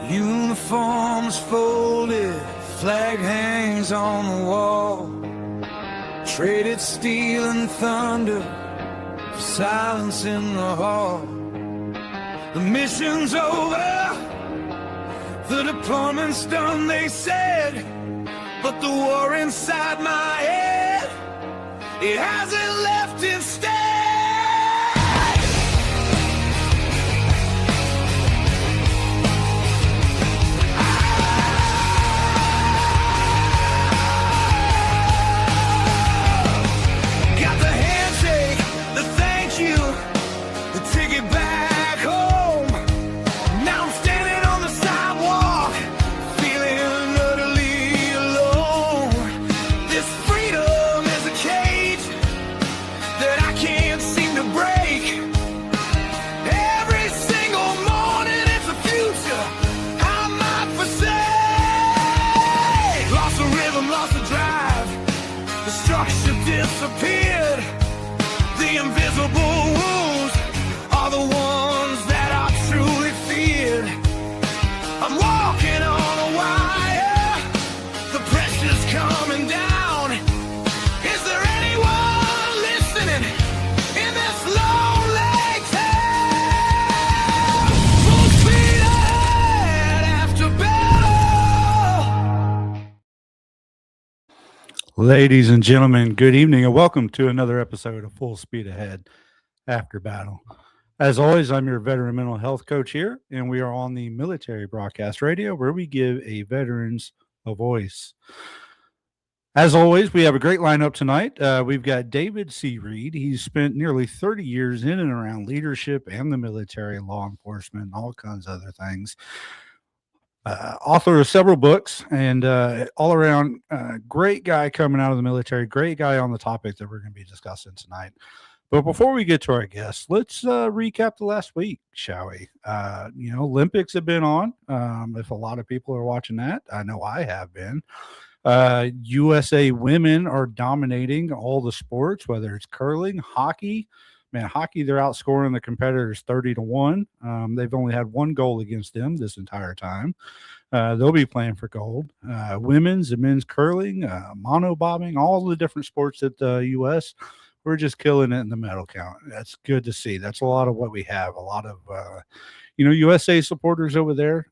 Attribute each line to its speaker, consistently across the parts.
Speaker 1: Uniforms folded, flag hangs on the wall. Traded steel and thunder for silence in the hall. The mission's over, the deployment's done, they said. But the war inside my head, it hasn't left instead. Got the handshake, the thank you, the ticket back home. Now I'm standing on the sidewalk, feeling utterly alone. This freedom is a cage that I can't seem to break. Every single morning it's a future I might forsake. Lost the rhythm, lost the drive, the structure disappeared. The invisible wounds are the ones that I truly feared. I'm walking on a wire, the pressure's coming down. Is there anyone listening in this lonely town? Full speed ahead after battle.
Speaker 2: Ladies and gentlemen, good evening and welcome to another episode of Full Speed Ahead After Battle. As always, I'm your veteran mental health coach here, and we are on the military broadcast radio where we give a veterans a voice. As always, we have a great lineup tonight. We've got David C. Reed. He's spent nearly 30 years in and around leadership and the military, law enforcement, and all kinds of other things. Author of several books, and all around great guy coming out of the military, great guy on the topic that we're going to be discussing tonight. But before we get to our guests, let's recap the last week, shall we? Olympics have been on. If a lot of people are watching that, I know I have been. USA women are dominating all the sports, whether it's curling, hockey. Man, hockey, they're outscoring the competitors 30-1. They've only had one goal against them this entire time. They'll be playing for gold. Women's and men's curling, monobobbing, all the different sports at the U.S., we're just killing it in the medal count. That's good to see. That's a lot of what we have. A lot of, USA supporters over there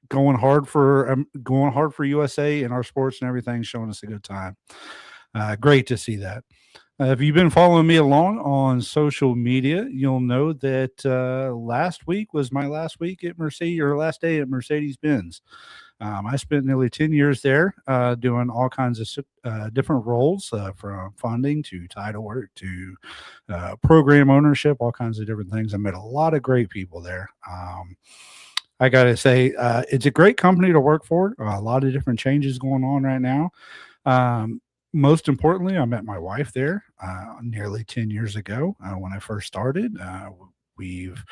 Speaker 2: going hard for USA in our sports and everything, showing us a good time. Great to see that. If you've been following me along on social media, you'll know that last week was my last week at Mercedes, or last day at Mercedes-Benz. I spent nearly 10 years there doing all kinds of different roles, from funding to title work to program ownership, all kinds of different things. I met a lot of great people there. I got to say, it's a great company to work for. A lot of different changes going on right now. Most importantly, I met my wife there nearly 10 years ago when I first started. We've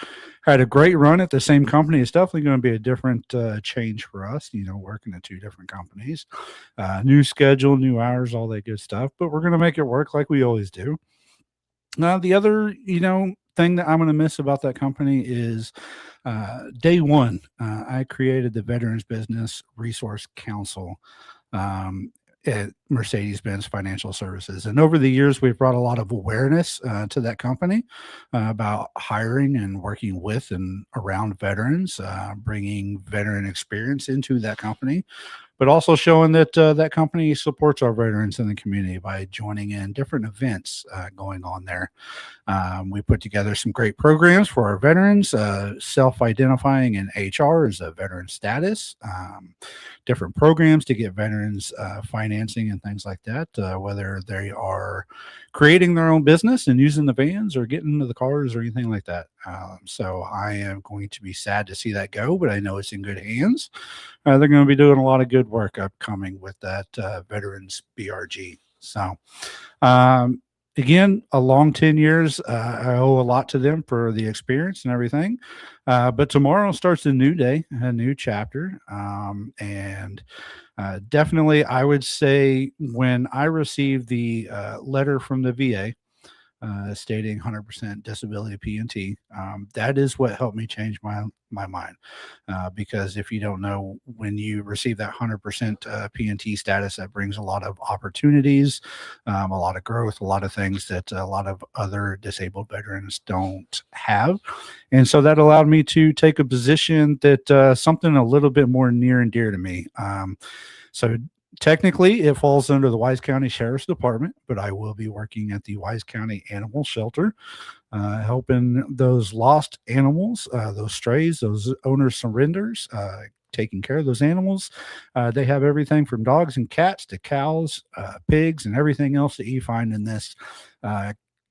Speaker 2: had a great run at the same company. It's definitely going to be a different change for us, working at two different companies. New schedule, new hours, all that good stuff. But we're going to make it work like we always do. Now, the other, thing that I'm going to miss about that company is day one, I created the Veterans Business Resource Council at Mercedes-Benz Financial Services. And over the years, we've brought a lot of awareness to that company about hiring and working with and around veterans, bringing veteran experience into that company, but also showing that that company supports our veterans in the community by joining in different events going on there. We put together some great programs for our veterans, self-identifying in HR as a veteran status, different programs to get veterans financing and things like that, whether they are creating their own business and using the vans or getting into the cars or anything like that. So I am going to be sad to see that go, but I know it's in good hands. They're going to be doing a lot of good work upcoming with that Veterans BRG. So again, a long 10 years. I owe a lot to them for the experience and everything. But tomorrow starts a new day, a new chapter. And definitely, I would say when I received the letter from the VA stating 100% disability P&T. That is what helped me change my mind, because if you don't know, when you receive that 100% P&T status, that brings a lot of opportunities, a lot of growth, a lot of things that a lot of other disabled veterans don't have. And so that allowed me to take a position that something a little bit more near and dear to me. So technically, it falls under the Wise County Sheriff's Department, but I will be working at the Wise County Animal Shelter, helping those lost animals, those strays, those owner surrenders, taking care of those animals. They have everything from dogs and cats to cows, pigs, and everything else that you find in this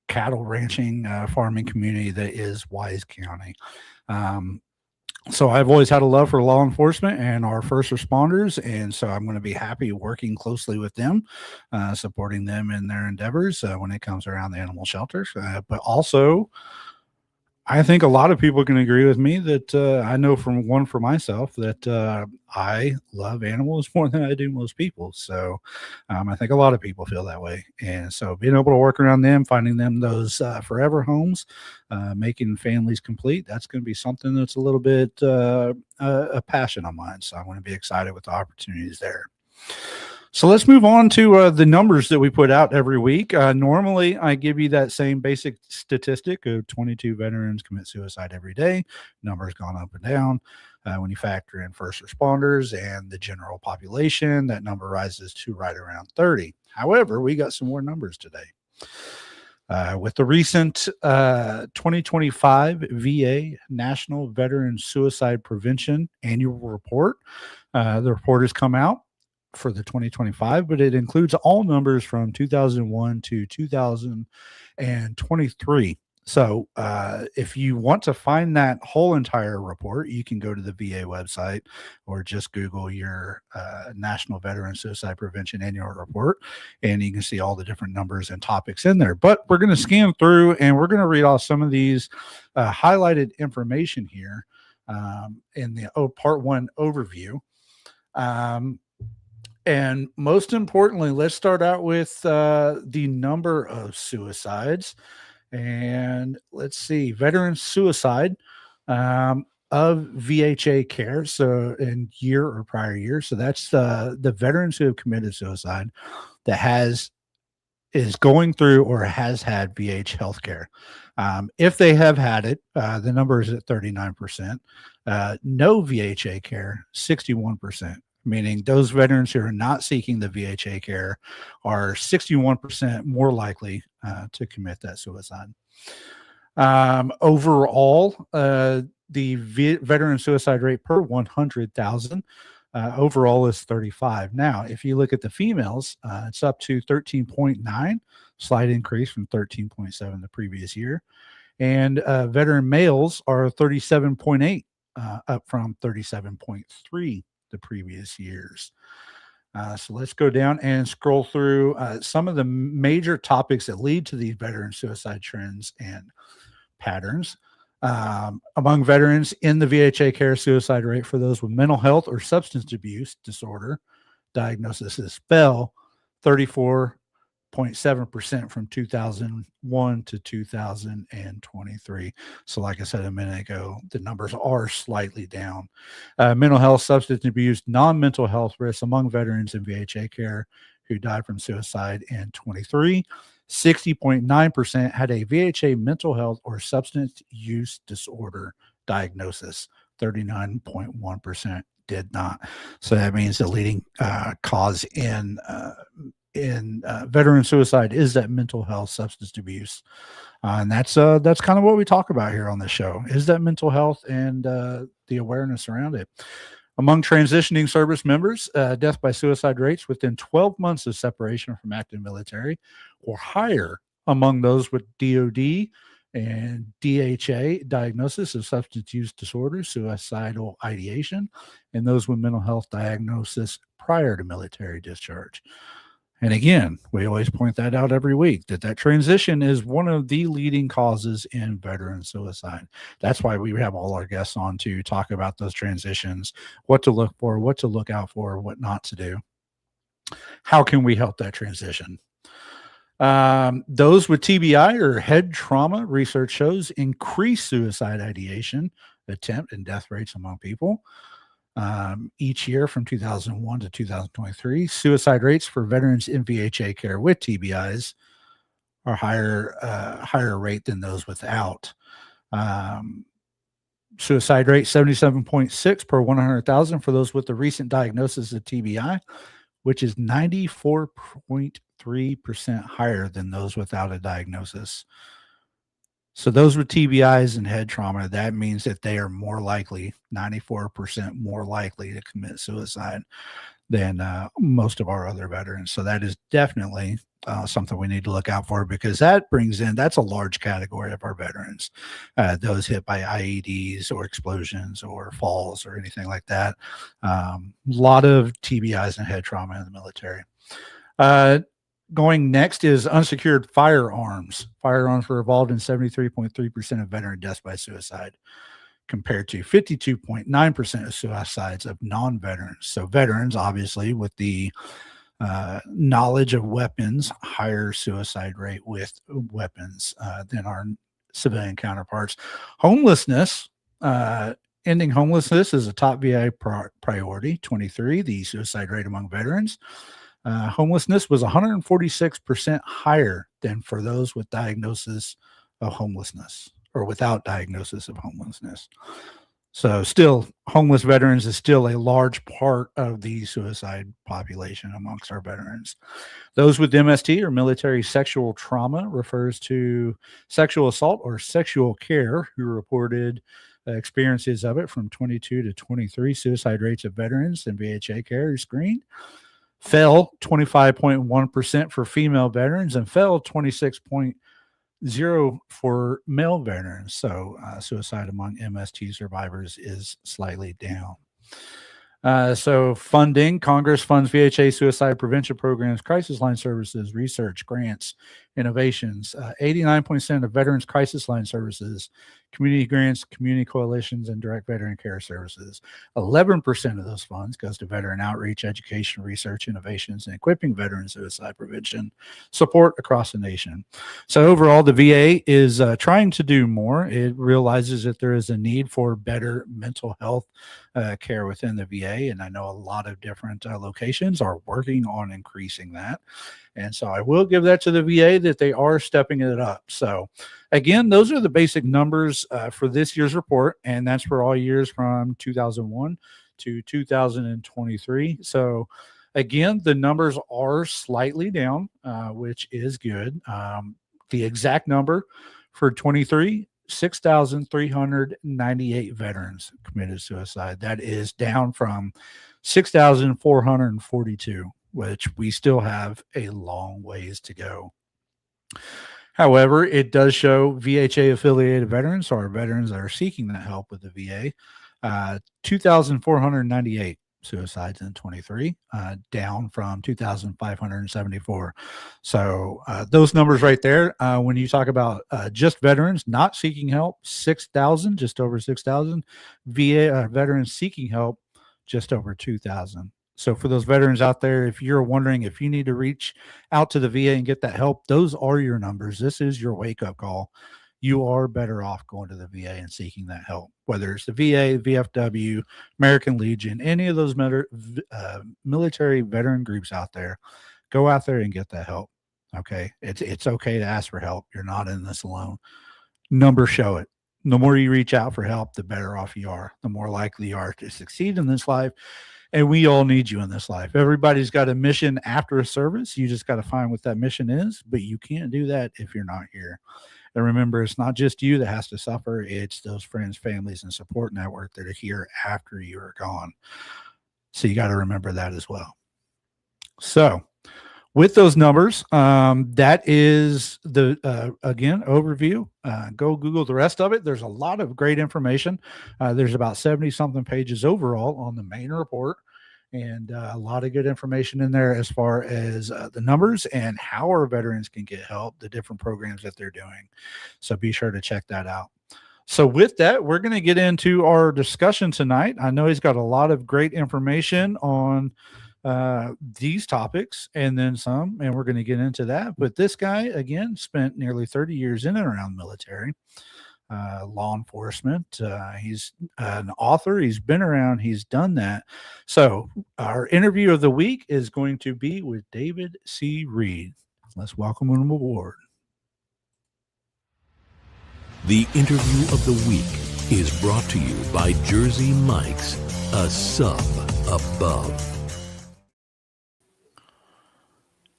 Speaker 2: cattle ranching farming community that is Wise County. So I've always had a love for law enforcement and our first responders, and so I'm going to be happy working closely with them, supporting them in their endeavors when it comes around the animal shelters. But also, I think a lot of people can agree with me that I know for myself that I love animals more than I do most people. So I think a lot of people feel that way. And so being able to work around them, finding them those forever homes, making families complete, that's going to be something that's a little bit a passion of mine. So I'm going to be excited with the opportunities there. So let's move on to the numbers that we put out every week. Normally, I give you that same basic statistic of 22 veterans commit suicide every day. Numbers gone up and down. When you factor in first responders and the general population, that number rises to right around 30. However, we got some more numbers today. With the recent 2025 VA National Veteran Suicide Prevention Annual Report, the report has come out for the 2025, but it includes all numbers from 2001 to 2023. So if you want to find that whole entire report, you can go to the VA website or just Google your National Veteran Suicide Prevention Annual Report, and you can see all the different numbers and topics in there. But we're going to scan through and we're going to read off some of these highlighted information here in the part one overview. And most importantly, let's start out with the number of suicides. And let's see, veteran suicide of VHA care. So in year or prior year. So that's the veterans who have committed suicide that is going through or has had VH healthcare. If they have had it, the number is at 39%. No VHA care, 61%. Meaning those veterans who are not seeking the VHA care are 61% more likely to commit that suicide. Overall, the veteran suicide rate per 100,000 overall is 35. Now, if you look at the females, it's up to 13.9, slight increase from 13.7 the previous year. And veteran males are 37.8, up from 37.3 the previous years. So let's go down and scroll through some of the major topics that lead to these veteran suicide trends and patterns. Among veterans in the VHA care, suicide rate for those with mental health or substance abuse disorder diagnosis fell 34.7% from 2001 to 2023. So like I said a minute ago, the numbers are slightly down. Mental health, substance abuse, non-mental health risks among veterans in VHA care who died from suicide in 23. 60.9% had a VHA mental health or substance use disorder diagnosis. 39.1% did not. So that means the leading cause in veteran suicide is that mental health, substance abuse, and that's kind of what we talk about here on the show, is that mental health and the awareness around it. Among transitioning service members, death by suicide rates within 12 months of separation from active military or higher among those with DOD and DHA diagnosis of substance use disorder, suicidal ideation, and those with mental health diagnosis prior to military discharge. And again, we always point that out every week, that transition is one of the leading causes in veteran suicide. That's why we have all our guests on to talk about those transitions, what to look for, what to look out for, what not to do. How can we help that transition? Those with TBI or head trauma, research shows increased suicide ideation, attempt, and death rates among people. Each year from 2001 to 2023, suicide rates for veterans in VHA care with TBIs are higher rate than those without. Suicide rate 77.6 per 100,000 for those with the recent diagnosis of TBI, which is 94.3% higher than those without a diagnosis. So those with TBIs and head trauma, that means that they are more likely, 94% more likely to commit suicide than most of our other veterans. So that is definitely something we need to look out for, because that's a large category of our veterans, those hit by IEDs or explosions or falls or anything like that. A lot of TBIs and head trauma in the military. Going next is unsecured firearms. Firearms were involved in 73.3% of veteran deaths by suicide, compared to 52.9% of suicides of non-veterans. So veterans, obviously, with the knowledge of weapons, higher suicide rate with weapons than our civilian counterparts. Homelessness, ending homelessness is a top VA priority. 23, the suicide rate among veterans. Homelessness was 146% higher than for those with diagnosis of homelessness or without diagnosis of homelessness. So still, homeless veterans is still a large part of the suicide population amongst our veterans. Those with MST or military sexual trauma refers to sexual assault or sexual care who reported experiences of it from 22 to 23. Suicide rates of veterans in VHA care screened fell 25.1% for female veterans and fell 26.0% for male veterans. So suicide among MST survivors is slightly down. So funding, Congress funds VHA suicide prevention programs, crisis line services, research, grants, innovations. 89% of veterans crisis line services, community grants, community coalitions, and direct veteran care services. 11% of those funds goes to veteran outreach, education, research, innovations, and equipping veteran suicide prevention support across the nation. So overall, the VA is trying to do more. It realizes that there is a need for better mental health care within the VA, and I know a lot of different locations are working on increasing that. And so I will give that to the VA that they are stepping it up. So again, those are the basic numbers for this year's report, and that's for all years from 2001 to 2023. So again, the numbers are slightly down, which is good. The exact number for 23, 6,398 veterans committed suicide. That is down from 6,442, which we still have a long ways to go. However, it does show VHA affiliated veterans, or veterans that are seeking that help with the VA, 2,498 suicides in 23, down from 2,574. So those numbers right there, when you talk about just veterans not seeking help, 6,000, just over 6,000, VA veterans seeking help, just over 2,000. So for those veterans out there, if you're wondering if you need to reach out to the VA and get that help, those are your numbers. This is your wake-up call. You are better off going to the VA and seeking that help, whether it's the VA, VFW, American Legion, any of those military veteran groups out there. Go out there and get that help. Okay, it's okay to ask for help. You're not in this alone. Numbers show it. The more you reach out for help, the better off you are, the more likely you are to succeed in this life. And we all need you in this life. Everybody's got a mission after a service. You just got to find what that mission is, but you can't do that if you're not here. And remember, it's not just you that has to suffer. It's those friends, families, and support network that are here after you are gone. So you got to remember that as well. So with those numbers, that is the, again, overview. Go Google the rest of it. There's a lot of great information. There's about 70-something pages overall on the main report, and a lot of good information in there as far as the numbers and how our veterans can get help, the different programs that they're doing. So be sure to check that out. So with that, we're going to get into our discussion tonight. I know he's got a lot of great information on these topics and then some, and we're going to get into that. But this guy, again, spent nearly 30 years in and around the military, law enforcement. He's an author. He's been around. He's done that. So our interview of the week is going to be with David C. Reed. Let's welcome him aboard.
Speaker 3: The interview of the week is brought to you by Jersey Mike's, a sub above.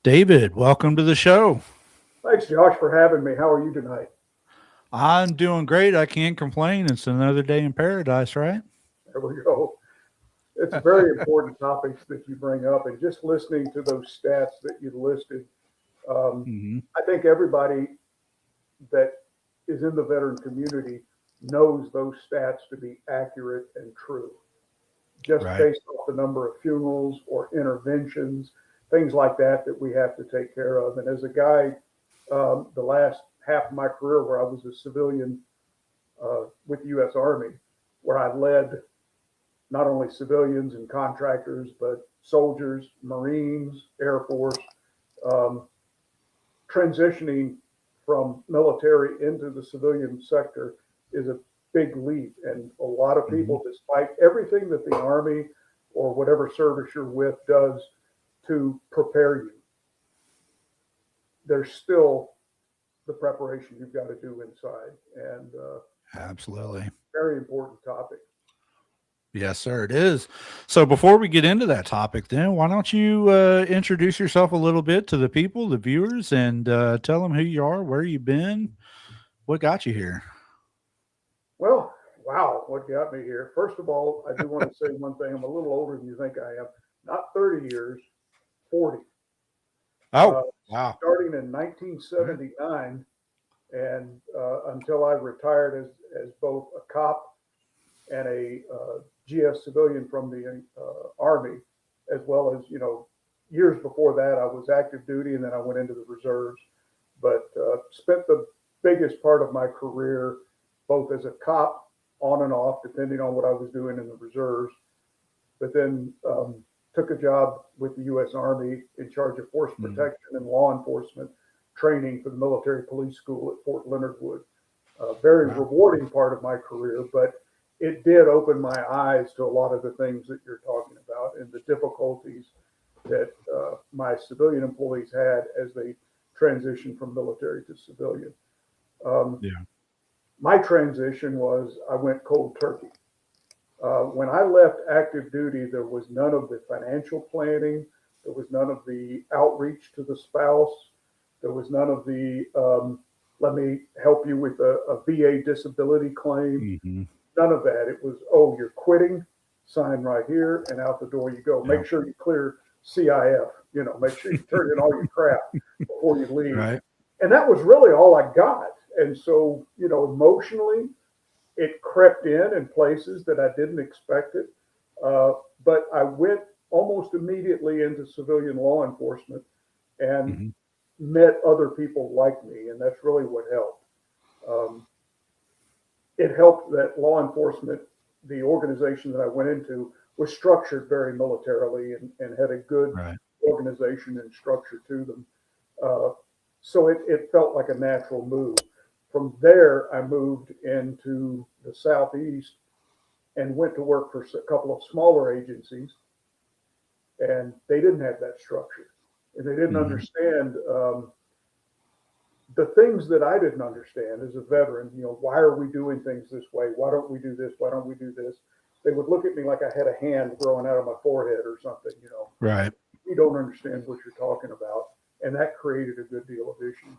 Speaker 2: David, welcome to the show.
Speaker 4: Thanks, Josh, for having me. How are you tonight?
Speaker 2: I'm doing great. I can't complain. It's another day in paradise, right?
Speaker 4: There we go. It's very important topics that you bring up, and just listening to those stats that you listed, I think everybody that is in the veteran community knows those stats to be accurate and true, just based off the number of funerals or interventions, things like that we have to take care of. And as a guy, the last half of my career where I was a civilian with the U.S. Army, where I led not only civilians and contractors, but soldiers, Marines, Air Force, transitioning from military into the civilian sector is a big leap. And a lot of people, despite everything that the Army or whatever service you're with does to prepare you, there's still the preparation you've got to do inside. And
Speaker 2: absolutely,
Speaker 4: very important topic.
Speaker 2: Yes, sir, it is. So before we get into that topic, then why don't you introduce yourself a little bit to the people, the viewers, and tell them who you are, where you've been, what got you here?
Speaker 4: Well, wow, what got me here? First of all, I do want to say one thing. I'm a little older than you think I am. Not 30 years, 40.
Speaker 2: Oh, wow.
Speaker 4: Starting in 1979 and until I retired as both a cop and a GS civilian from the Army, as well as, years before that, I was active duty and then I went into the reserves, but spent the biggest part of my career both as a cop on and off, depending on what I was doing in the reserves, but then took a job with the U.S. Army in charge of force protection and law enforcement training for the military police school at Fort Leonard Wood. Very rewarding part of my career, but it did open my eyes to a lot of the things that you're talking about and the difficulties that my civilian employees had as they transitioned from military to civilian. My transition was I went cold turkey. When I left active duty, there was none of the financial planning. There was none of the outreach to the spouse. There was none of the, let me help you with a VA disability claim. None of that. It was, oh, you're quitting, sign right here, and out the door you go. Make sure you clear CIF, make sure you turn in all your crap before you leave. And that was really all I got. And so, emotionally, it crept in places that I didn't expect it. But I went almost immediately into civilian law enforcement and met other people like me. And that's really what helped. It helped that law enforcement, the organization that I went into, was structured very militarily and had a good organization and structure to them. So it felt like a natural move. From there, I moved into the Southeast and went to work for a couple of smaller agencies, and they didn't have that structure, and they didn't understand the things that I didn't understand as a veteran. Why are we doing things this way? Why don't we do this? Why don't we do this? They would look at me like I had a hand growing out of my forehead or something. You don't understand what you're talking about, and that created a good deal of issues.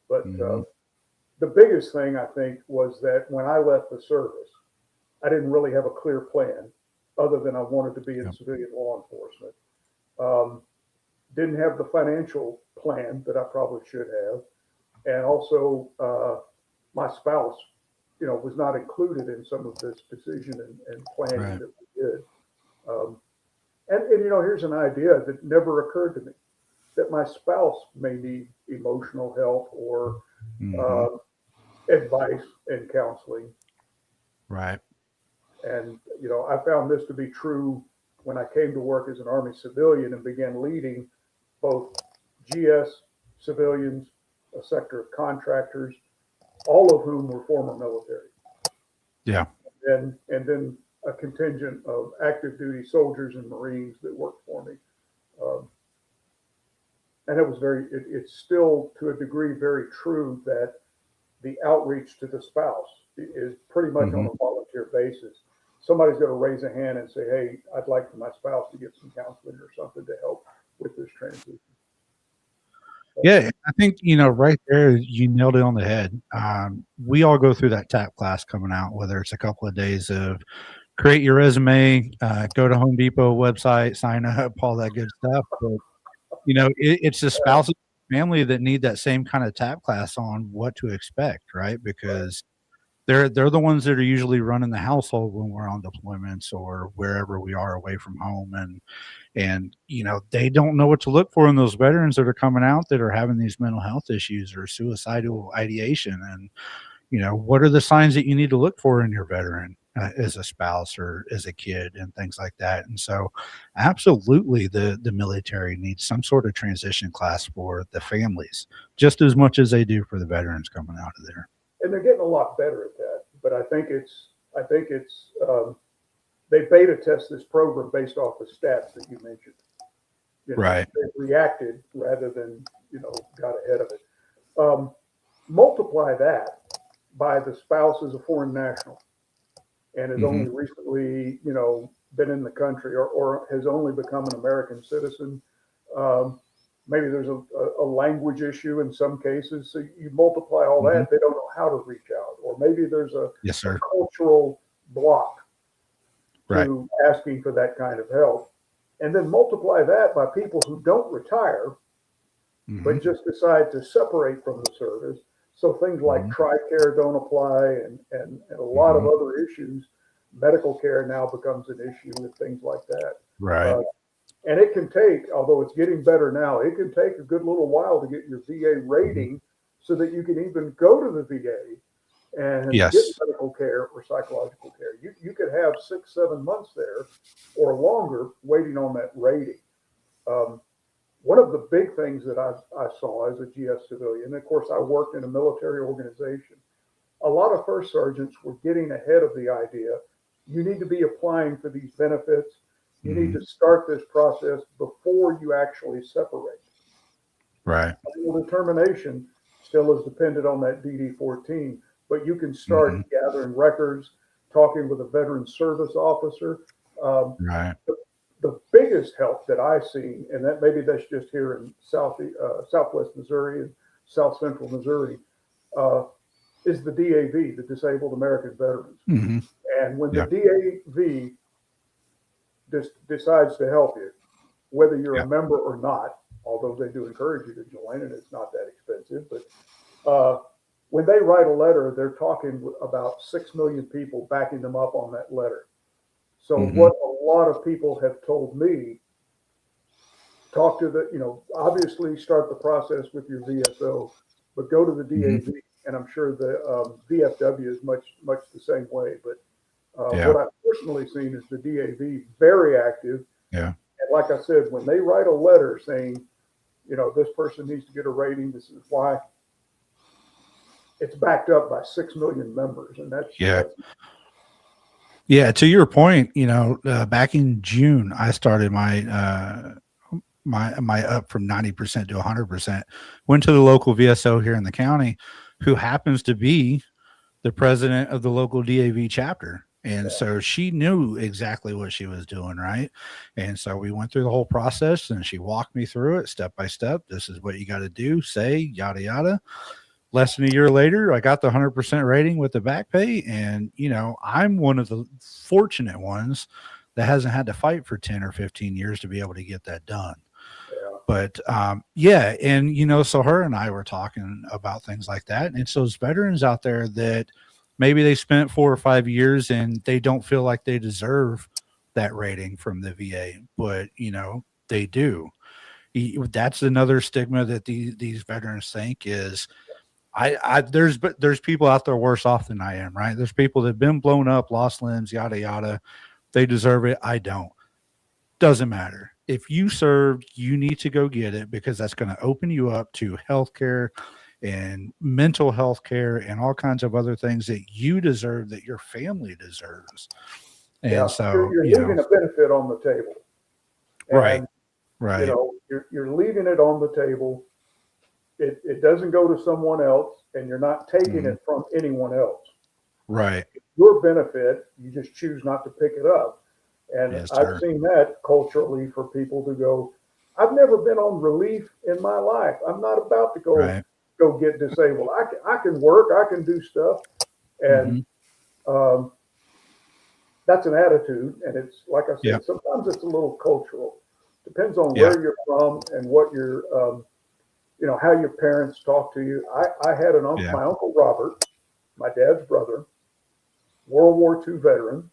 Speaker 4: But the biggest thing, I think, was that when I left the service, I didn't really have a clear plan other than I wanted to be in civilian law enforcement. Didn't have the financial plan that I probably should have. And also, my spouse, was not included in some of this decision and planning that we did. And here's an idea that never occurred to me, that my spouse may need emotional help or advice and counseling. And, I found this to be true when I came to work as an Army civilian and began leading both GS civilians, a sector of contractors, all of whom were former military.
Speaker 2: Yeah.
Speaker 4: And then a contingent of active duty soldiers and Marines that worked for me. And it was it's still to a degree very true that the outreach to the spouse is pretty much on a volunteer basis. Somebody's going to raise a hand and say, hey, I'd like for my spouse to get some counseling or something to help with this transition.
Speaker 2: Yeah, I think, right there, you nailed it on the head. We all go through that TAP class coming out, whether it's a couple of days of create your resume, go to Home Depot website, sign up, all that good stuff. But, it's the spouse and family that need that same kind of TAP class on what to expect, right? Because they're the ones that are usually running the household when we're on deployments or wherever we are away from home. And they don't know what to look for in those veterans that are coming out that are having these mental health issues or suicidal ideation. And, what are the signs that you need to look for in your veteran as a spouse or as a kid and things like that. And so absolutely the military needs some sort of transition class for the families just as much as they do for the veterans coming out of there.
Speaker 4: And they're getting a lot better at that. But I think it's they beta test this program based off the stats that you mentioned.
Speaker 2: Right.
Speaker 4: They reacted rather than, got ahead of it. Multiply that by the spouse is a foreign national and has only recently, been in the country or has only become an American citizen. Maybe there's a language issue in some cases. So you multiply all that, they don't know how to reach out. Or maybe there's a cultural block to asking for that kind of help. And then multiply that by people who don't retire, but just decide to separate from the service. So things like TRICARE don't apply and a lot of other issues. Medical care now becomes an issue with things like that.
Speaker 2: Right.
Speaker 4: And it can take, although it's getting better now, it can take a good little while to get your VA rating so that you can even go to the VA and get medical care or psychological care. You could have 6-7 months there or longer waiting on that rating. One of the big things that I saw as a GS civilian, and of course I worked in a military organization, a lot of first sergeants were getting ahead of the idea, you need to be applying for these benefits. You need to start this process before you actually separate.
Speaker 2: Right.
Speaker 4: Determination still is dependent on that DD-14, but you can start gathering records, talking with a veteran service officer.
Speaker 2: Right.
Speaker 4: The biggest help that I've seen, and that maybe that's just here in Southwest Missouri and South Central Missouri, is the DAV, the Disabled American Veterans. And when the DAV decides to help you, whether you're a member or not, although they do encourage you to join and it's not that expensive, but when they write a letter, they're talking about 6 million people backing them up on that letter. So what a lot of people have told me, talk to obviously start the process with your VSO, but go to the DAV, and I'm sure the VFW is much the same way. But what I've personally seen is the DAV very active.
Speaker 2: Yeah.
Speaker 4: And like I said, when they write a letter saying, this person needs to get a rating, this is why, it's backed up by 6 million members, and that's
Speaker 2: Yeah, to your point, back in June, I started my up from 90% to 100%. Went to the local VSO here in the county, who happens to be the president of the local DAV chapter. And so she knew exactly what she was doing, right? And so we went through the whole process, and she walked me through it step by step. This is what you got to do, say, yada, yada. Less than a year later, I got the 100% rating with the back pay. And, I'm one of the fortunate ones that hasn't had to fight for 10 or 15 years to be able to get that done. But, and, so her and I were talking about things like that. And it's those veterans out there that maybe they spent 4 or 5 years and they don't feel like they deserve that rating from the VA, but, they do. That's another stigma that these veterans think is, there's people out there worse off than I am, right? There's people that have been blown up, lost limbs, yada, yada. They deserve it. I don't. doesn't matter. If you served, you need to go get it, because that's going to open you up to healthcare and mental health care and all kinds of other things that you deserve, that your family deserves. And
Speaker 4: Yeah,
Speaker 2: so,
Speaker 4: you're leaving a benefit on the table. And,
Speaker 2: right.
Speaker 4: You know, you're leaving it on the table. It doesn't go to someone else, and you're not taking it from anyone else.
Speaker 2: Right.
Speaker 4: Your benefit, you just choose not to pick it up. And
Speaker 2: Yes,
Speaker 4: I've
Speaker 2: sir.
Speaker 4: seen that culturally for people to go, I've never been on relief in my life. I'm not about to go get disabled. I can work, I can do stuff. And that's an attitude. And it's, like I said, sometimes it's a little cultural. Depends on where you're from and what your, you know, how your parents talk to you. I had an uncle, my Uncle Robert, my dad's brother, World War II veteran,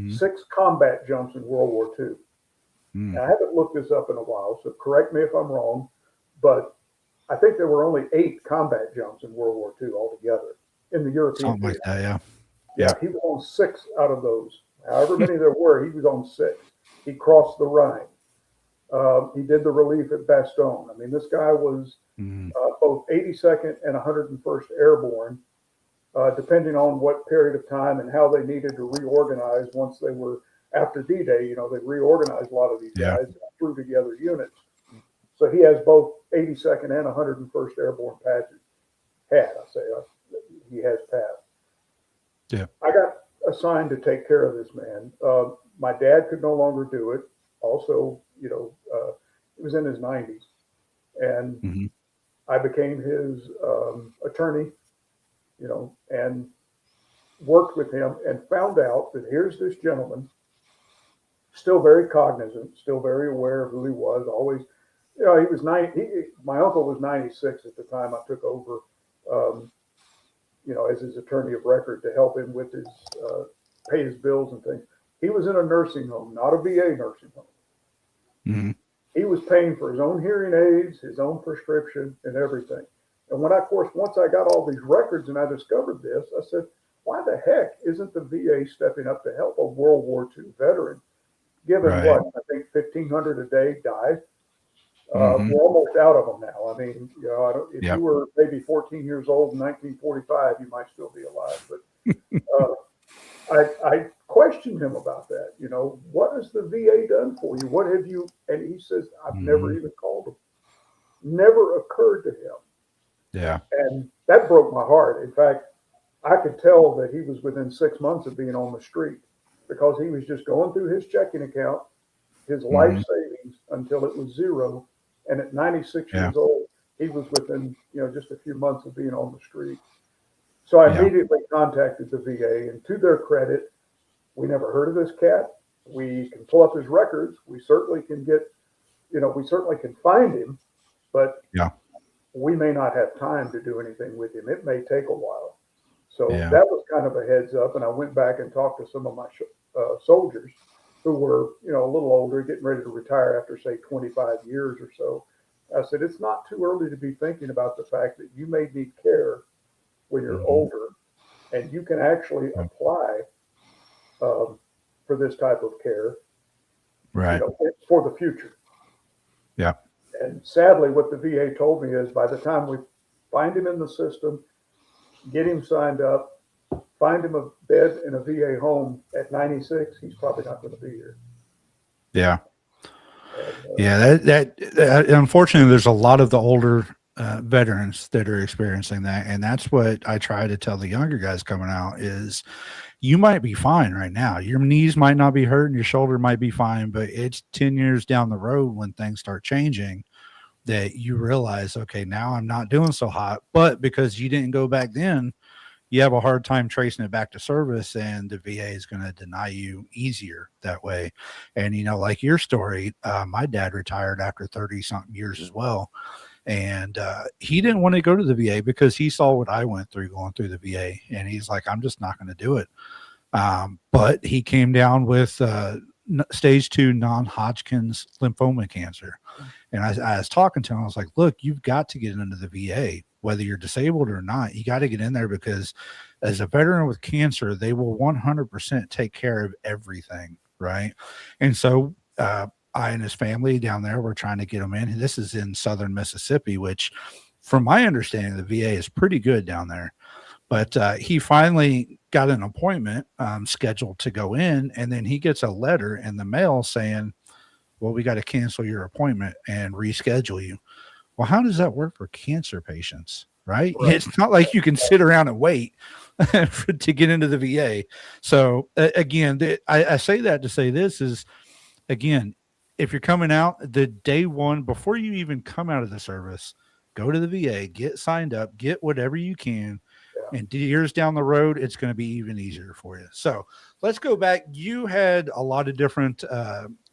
Speaker 4: 6 combat jumps in World War II. Now, I haven't looked this up in a while, so correct me if I'm wrong, but I think there were only 8 combat jumps in World War II altogether in the European.
Speaker 2: Something like that,
Speaker 4: yeah, he was on 6 out of those. However many there were, he was on 6. He crossed the Rhine. He did the relief at Bastogne. I mean, this guy was both 82nd and 101st Airborne, depending on what period of time and how they needed to reorganize once they were after D-Day. You know, they reorganized a lot of these guys and threw together units. So he has both 82nd and 101st Airborne patches. He has passed.
Speaker 2: Yeah.
Speaker 4: I got assigned to take care of this man. My dad could no longer do it. Also, you know, he was in his 90s, and I became his attorney, you know, and worked with him and found out that here's this gentleman, still very cognizant, still very aware of who he was, always, you know, he was my uncle was 96 at the time I took over, you know, as his attorney of record to help him with his, pay his bills and things. He was in a nursing home, not a VA nursing home. He was paying for his own hearing aids, his own prescription, and everything. And when once I got all these records and I discovered this, I said, why the heck isn't the VA stepping up to help a World War II veteran? Given what, I think 1,500 a day died. We're almost out of them now. I mean, you know, if you were maybe 14 years old in 1945, you might still be alive. But I questioned him about that. You know, what has the VA done for you? What have you? And he says, I've never even called him. Never occurred to him.
Speaker 2: Yeah.
Speaker 4: And that broke my heart. In fact, I could tell that he was within 6 months of being on the street, because he was just going through his checking account, his life savings, until it was zero. And at 96 years old, he was within, you know, just a few months of being on the street. So I immediately contacted the VA, and to their credit, we never heard of this cat. We can pull up his records. We certainly can get, you know, we certainly can find him, but we may not have time to do anything with him. It may take a while. So that was kind of a heads up. And I went back and talked to some of my soldiers who were, you know, a little older, getting ready to retire after, say, 25 years or so. I said, it's not too early to be thinking about the fact that you may need care when you're older, and you can actually apply for this type of care, you know, for the future.
Speaker 2: Yeah.
Speaker 4: And sadly, what the VA told me is by the time we find him in the system, get him signed up, find him a bed in a VA home at 96, he's probably not going to be here.
Speaker 2: Yeah. That unfortunately, there's a lot of the older veterans that are experiencing that. And that's what I try to tell the younger guys coming out is, you might be fine right now. Your knees might not be hurting, your shoulder might be fine, but it's 10 years down the road when things start changing that you realize, okay, now I'm not doing so hot. But because you didn't go back then, you have a hard time tracing it back to service, and the VA is going to deny you easier that way. And, you know, like your story, my dad retired after 30 something years as well. And he didn't want to go to the VA because he saw what I went through going through the VA. And he's like, I'm just not going to do it. But he came down with stage 2 non-Hodgkin's lymphoma cancer. And I was talking to him. I was like, look, you've got to get into the VA, whether you're disabled or not. You got to get in there, because as a veteran with cancer, they will 100% take care of everything. Right. And so I and his family down there were trying to get him in. This is in southern Mississippi, which, from my understanding, the VA is pretty good down there. But he finally got an appointment scheduled to go in, and then he gets a letter in the mail saying, well, we got to cancel your appointment and reschedule you. Well, how does that work for cancer patients, right? It's not like you can sit around and wait to get into the VA. So again, I say that to say this is, again, if you're coming out the day one, before you even come out of the service, go to the VA, get signed up, get whatever you can. And years down the road, it's going to be even easier for you. So let's go back. You had a lot of different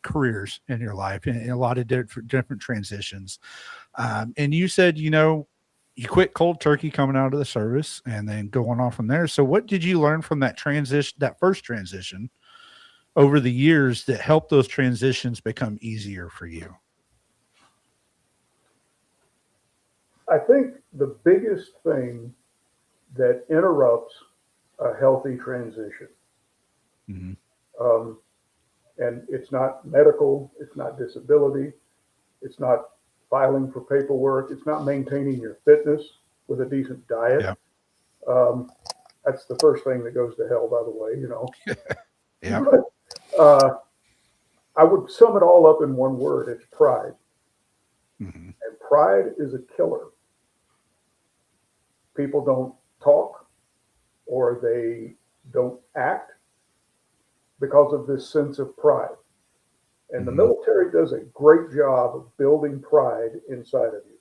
Speaker 2: careers in your life and a lot of different transitions. And you said, you quit cold turkey coming out of the service and then going on from there. So what did you learn from that transition, that first transition over the years that helped those transitions become easier for you?
Speaker 4: I think the biggest thing that interrupts a healthy transition, and it's not medical, it's not disability, it's not filing for paperwork, it's not maintaining your fitness with a decent diet. That's the first thing that goes to hell, by the way,
Speaker 2: Yeah.
Speaker 4: But, I would sum it all up in one word. It's pride. And pride is a killer. People don't talk or they don't act because of this sense of pride. And the military does a great job of building pride inside of you.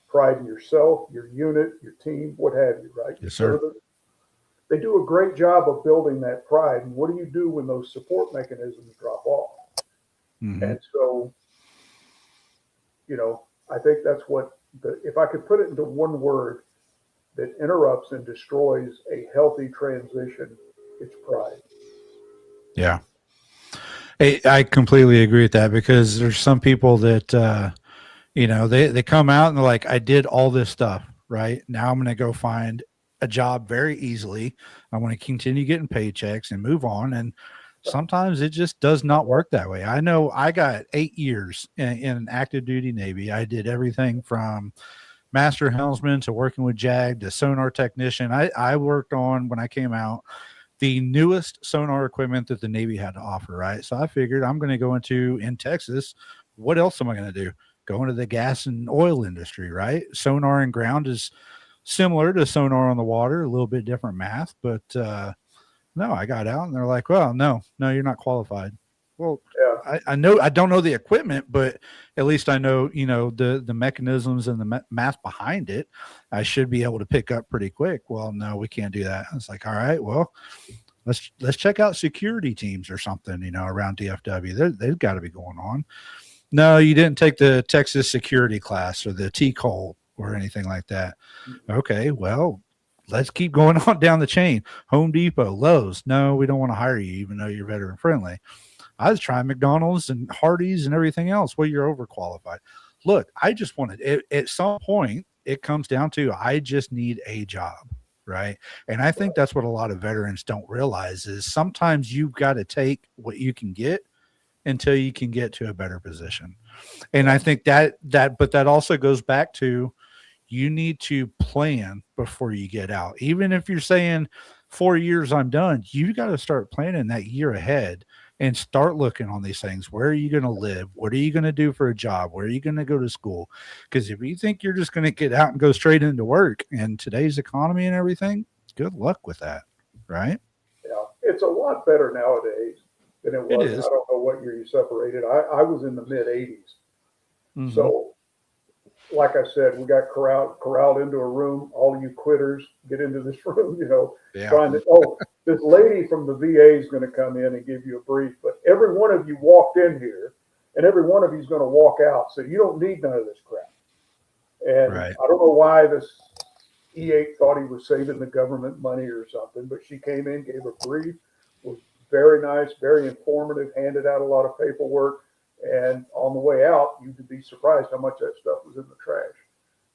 Speaker 4: Pride in yourself, your unit, your team, what have you, right?
Speaker 2: Yes, sir.
Speaker 4: They do a great job of building that pride. And what do you do when those support mechanisms drop off? And so, I think that's what if I could put it into one word that interrupts and destroys a healthy transition, it's pride.
Speaker 2: Yeah. I completely agree with that, because there's some people that, they come out and they're like, I did all this stuff, right? Now I'm going to go find a job very easily. I want to continue getting paychecks and move on. And sometimes it just does not work that way. I know I got 8 years in active duty Navy. I did everything from master helmsman to working with JAG to sonar technician. I worked on, when I came out, the newest sonar equipment that the Navy had to offer, right? So I figured I'm going to go in Texas. What else am I going to do? Go into the gas and oil industry, right? Sonar and ground is similar to sonar on the water, a little bit different math, but no, I got out and they're like, well, no, you're not qualified. Well, I know I don't know the equipment, but at least I know, the mechanisms and the math behind it. I should be able to pick up pretty quick. Well, no, we can't do that. I was like, all right, well, let's check out security teams or something, around DFW. They've got to be going on. No, you didn't take the Texas security class or the TCOL or anything like that. Okay, well, let's keep going on down the chain. Home Depot, Lowe's. No, we don't want to hire you, even though you're veteran friendly. I was trying McDonald's and Hardee's and everything else. Well, you're overqualified. Look, I just wanted at some point, it comes down to, I just need a job, right? And I think that's what a lot of veterans don't realize is sometimes you've got to take what you can get until you can get to a better position. And I think but that also goes back to, you need to plan before you get out. Even if you're saying 4 years, I'm done, you got to start planning that year ahead and start looking on these things. Where are you going to live? What are you going to do for a job? Where are you going to go to school? Because if you think you're just going to get out and go straight into work in today's economy and everything, good luck with that, right?
Speaker 4: Yeah, it's a lot better nowadays than it was.
Speaker 2: It is.
Speaker 4: I don't know what year you separated. I was in the mid 80s. So, like I said, we got corralled into a room. All you quitters, get into this room, trying to, this lady from the VA is going to come in and give you a brief, but every one of you walked in here and every one of you is going to walk out. So you don't need none of this crap. And I don't know why this E8 thought he was saving the government money or something, but she came in, gave a brief, was very nice, very informative, handed out a lot of paperwork. And on the way out, you could be surprised how much that stuff was in the trash.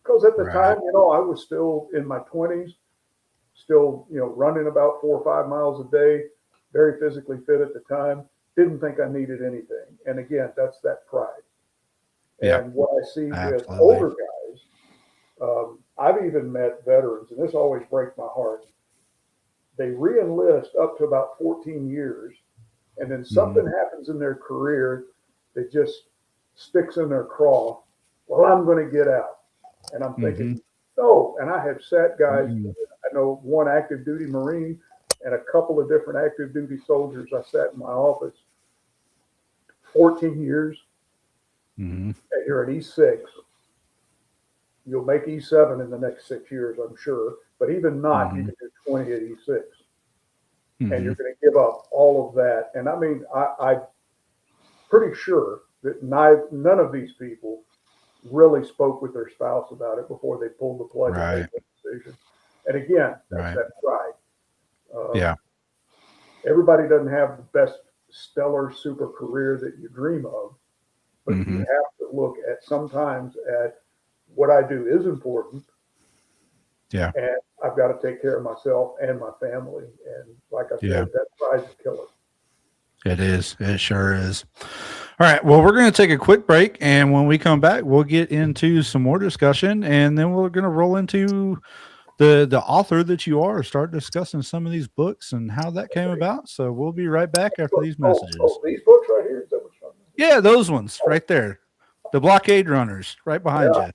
Speaker 4: Because at the time, I was still in my 20s, still, running about 4 or 5 miles a day, very physically fit at the time. didn't think I needed anything. And again, that's that pride.
Speaker 2: Yeah.
Speaker 4: And what I see with
Speaker 2: Absolutely.
Speaker 4: older guys, I've even met veterans, and this always breaks my heart. They re-enlist up to about 14 years, and then something happens in their career that just sticks in their craw. Well, I'm going to get out. And I'm thinking, no. And I have sat guys, I know one active duty Marine and a couple of different active duty soldiers. I sat in my office 14 years, and you're an E6. You'll make E7 in the next 6 years, I'm sure. But even not, you can do 20 at E6. And you're going to give up all of that. And I mean, I'm pretty sure that none of these people really spoke with their spouse about it before they pulled the plug and made that decision. And again, that's that pride. Everybody doesn't have the best stellar super career that you dream of, but you have to look at sometimes at what I do is important. Yeah. And I've got to take care of myself and my family. And like I said, that pride's a killer.
Speaker 2: It is. It sure is. All right. Well, we're going to take a quick break. And when we come back, we'll get into some more discussion. And then we're going to roll into the author that you are, start discussing some of these books and how that came about. So we'll be right back after these messages.
Speaker 4: These books right here? Is that what you're talking about?
Speaker 2: Yeah, those ones right there. The blockade runners right behind you.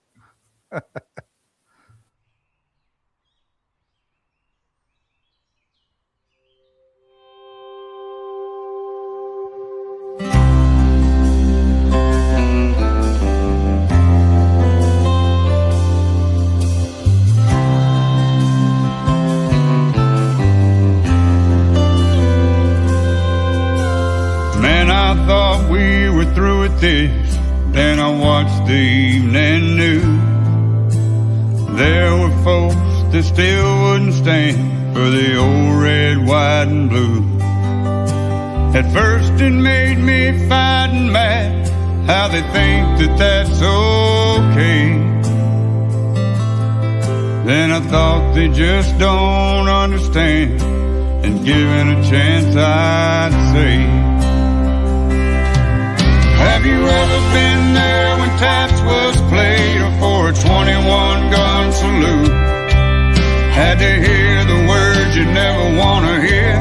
Speaker 5: Man, I thought we were through with this. Then I watched the evening news. There were folks that still wouldn't stand for the old red, white, and blue. At first it made me fight and mad how they think that that's okay. Then I thought they just don't understand, and given a chance I'd say, have you ever been there when taps was played or for a 21 gun salute? Had to hear the words you never want to hear.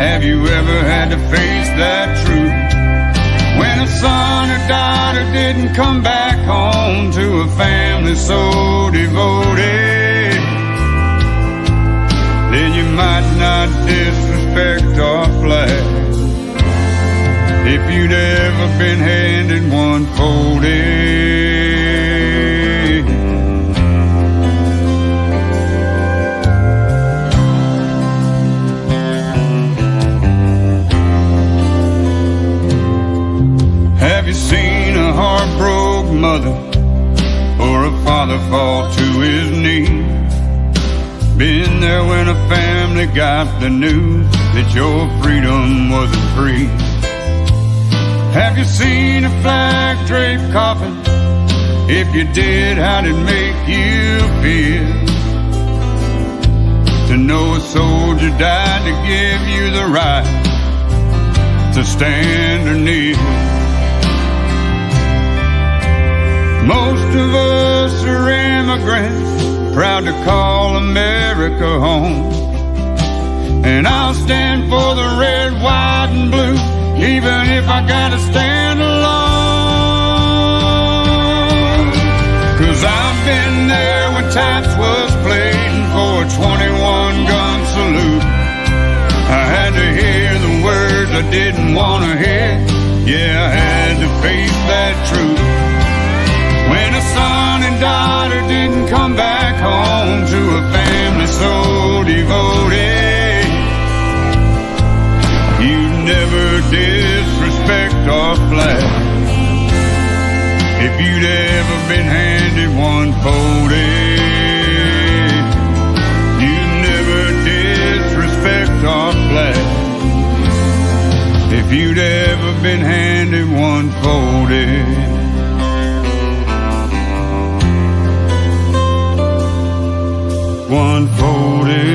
Speaker 5: Have you ever had to face that truth? When a son or daughter didn't come back home to a family so devoted, then you might not disrespect our flag. If you'd ever been handed one folded, have you seen a heartbroken mother or a father fall to his knees? Been there when a family got the news that your freedom wasn't free? Have you seen a flag draped coffin? If you did, how'd it make you feel to know a soldier died to give you the right to stand or kneel? Most of us are immigrants, proud to call America home. And I'll stand for the red, white, and blue, even if I gotta stand alone. 'Cause I've been there when taps was played for a 21 gun salute. I had to hear the words I didn't want to hear. Yeah, I had to face that truth. When a son and daughter didn't come back home to a family so devoted, you never disrespect our flag. If you'd ever been handed one folded, you never disrespect our flag. If you'd ever been handed one folded, one folded.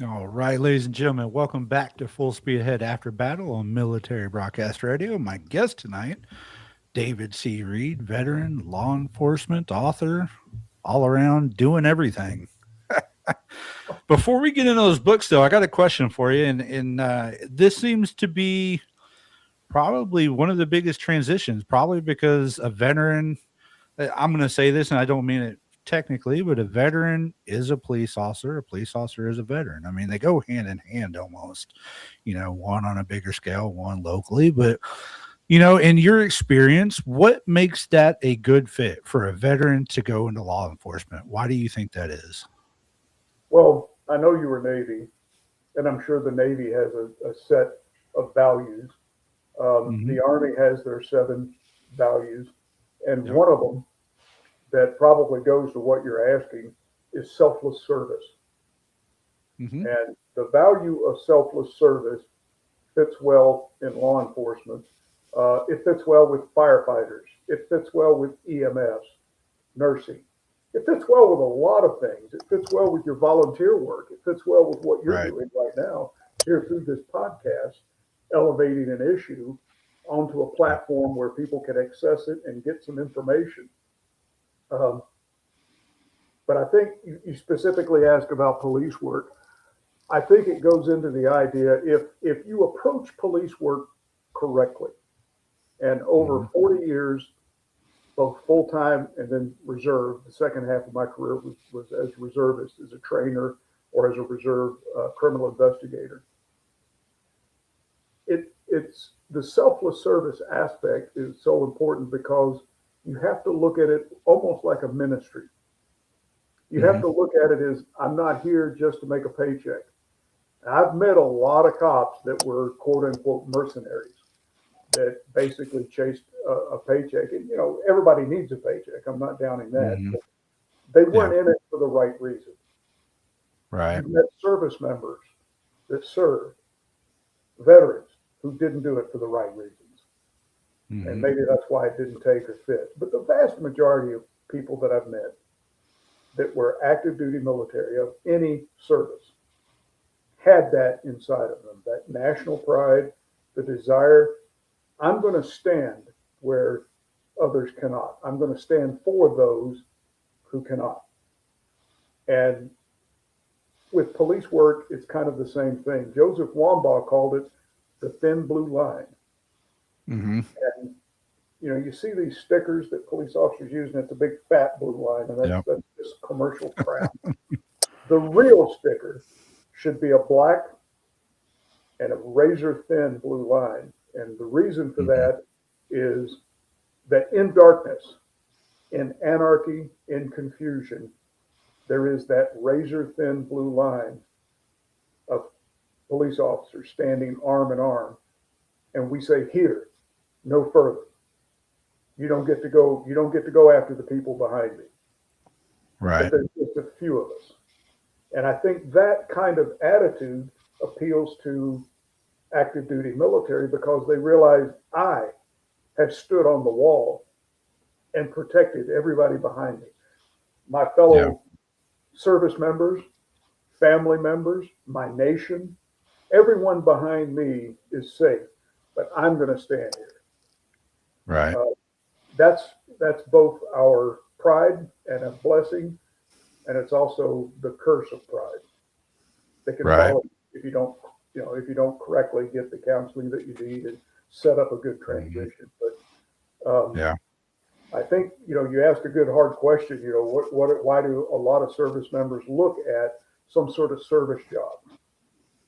Speaker 2: All right, ladies and gentlemen, welcome back to Full Speed Ahead After Battle on Military Broadcast Radio. My guest tonight, David C. Reed, veteran, law enforcement, author, all around doing everything. Before we get into those books, though, I got a question for you, and this seems to be probably one of the biggest transitions, probably because a veteran, I'm going to say this, and I don't mean it technically, but a veteran is a police officer is a veteran. I mean, they go hand in hand almost, one on a bigger scale, one locally, but in your experience, what makes that a good fit for a veteran to go into law enforcement? Why do you think that is?
Speaker 4: Well, I know you were Navy, and I'm sure the Navy has a set of values. The Army has their 7 values, and one of them that probably goes to what you're asking is selfless service. And the value of selfless service fits well in law enforcement. It fits well with firefighters. It fits well with EMS, nursing. It fits well with a lot of things. It fits well with your volunteer work. It fits well with what you're doing right now here through this podcast, elevating an issue onto a platform where people can access it and get some information. But I think you specifically asked about police work. I think it goes into the idea if you approach police work correctly, and over 40 years, both full-time and then reserve, the second half of my career was as reservist, as a trainer or as a reserve criminal investigator. It's the selfless service aspect is so important because you have to look at it almost like a ministry. You have to look at it as, I'm not here just to make a paycheck. I've met a lot of cops that were quote unquote mercenaries that basically chased a paycheck. And, everybody needs a paycheck. I'm not downing that. But they weren't in it for the right reason.
Speaker 2: Right.
Speaker 4: You've met service members that served, veterans who didn't do it for the right reasons. And maybe that's why it didn't take or fit. But the vast majority of people that I've met that were active duty military of any service had that inside of them, that national pride, the desire, I'm going to stand where others cannot. I'm going to stand for those who cannot. And with police work, it's kind of the same thing. Joseph Wambaugh called it the thin blue line. And, you see these stickers that police officers use, and it's a big fat blue line, and that's just commercial crap. The real sticker should be a black and a razor thin blue line. And the reason for that is that in darkness, in anarchy, in confusion, there is that razor thin blue line of police officers standing arm in arm. And we say, here, no further. You don't get to go after the people behind me.
Speaker 2: Right.
Speaker 4: But there's just a few of us. And I think that kind of attitude appeals to active duty military because they realize I have stood on the wall and protected everybody behind me. My fellow service members, family members, my nation, everyone behind me is safe, but I'm going to stand here.
Speaker 2: Right.
Speaker 4: That's both our pride and a blessing, and it's also the curse of pride. They can follow if you don't correctly get the counseling that you need and set up a good transition. But I think you ask a good hard question. Why do a lot of service members look at some sort of service job?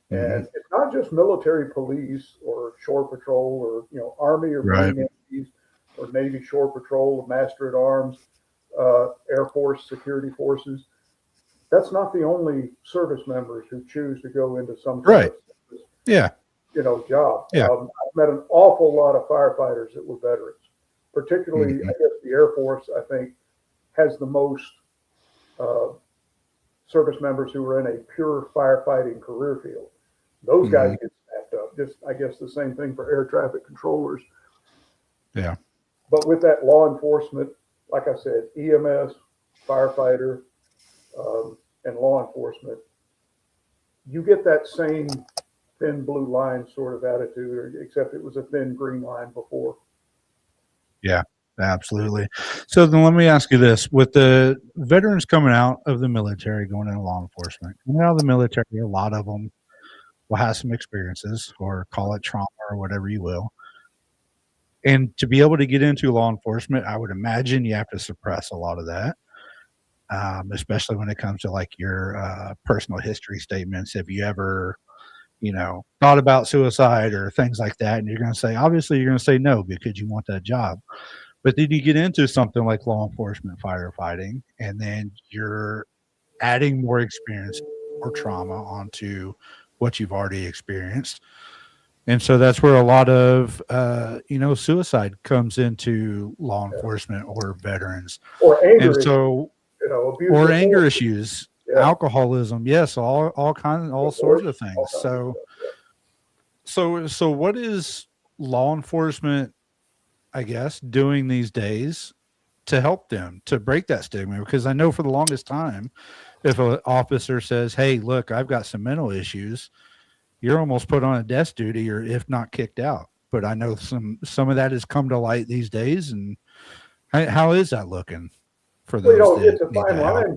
Speaker 4: And it's not just military police or shore patrol or Army or Marine entities or Navy shore patrol, Master at Arms, Air Force security forces. That's not the only service members who choose to go into some kind of job. I've met an awful lot of firefighters that were veterans, particularly I guess the Air Force, I think, has the most service members who are in a pure firefighting career field. Those guys get snapped up. Just, I guess, the same thing for air traffic controllers.
Speaker 2: Yeah.
Speaker 4: But with that law enforcement, like I said, EMS, firefighter, and law enforcement, you get that same thin blue line sort of attitude, except it was a thin green line before.
Speaker 2: Yeah, absolutely. So then let me ask you this. With the veterans coming out of the military, going into law enforcement, coming out of the military, a lot of them will have some experiences or call it trauma or whatever you will. And to be able to get into law enforcement, I would imagine you have to suppress a lot of that, especially when it comes to like your personal history statements. Have you ever, thought about suicide or things like that? And you're going to say, obviously, you're going to say no because you want that job. But then you get into something like law enforcement firefighting, and then you're adding more experience or trauma onto what you've already experienced. And so that's where a lot of, suicide comes into law enforcement or veterans.
Speaker 4: Or anger
Speaker 2: And
Speaker 4: issues,
Speaker 2: so,
Speaker 4: abuse
Speaker 2: or
Speaker 4: of
Speaker 2: anger
Speaker 4: force.
Speaker 2: issues,
Speaker 4: Yeah.
Speaker 2: alcoholism, yes, all kinds, all sorts of things.
Speaker 4: All kinds of
Speaker 2: So,
Speaker 4: stuff,
Speaker 2: so what is law enforcement, I guess, doing these days to help them to break that stigma? Because I know for the longest time, if an officer says, "Hey, look, I've got some mental issues," you're almost put on a desk duty, or if not kicked out. But I know some of that has come to light these days. And how is that looking for those?
Speaker 4: Well,
Speaker 2: that
Speaker 4: it's a
Speaker 2: need
Speaker 4: fine
Speaker 2: that help?
Speaker 4: line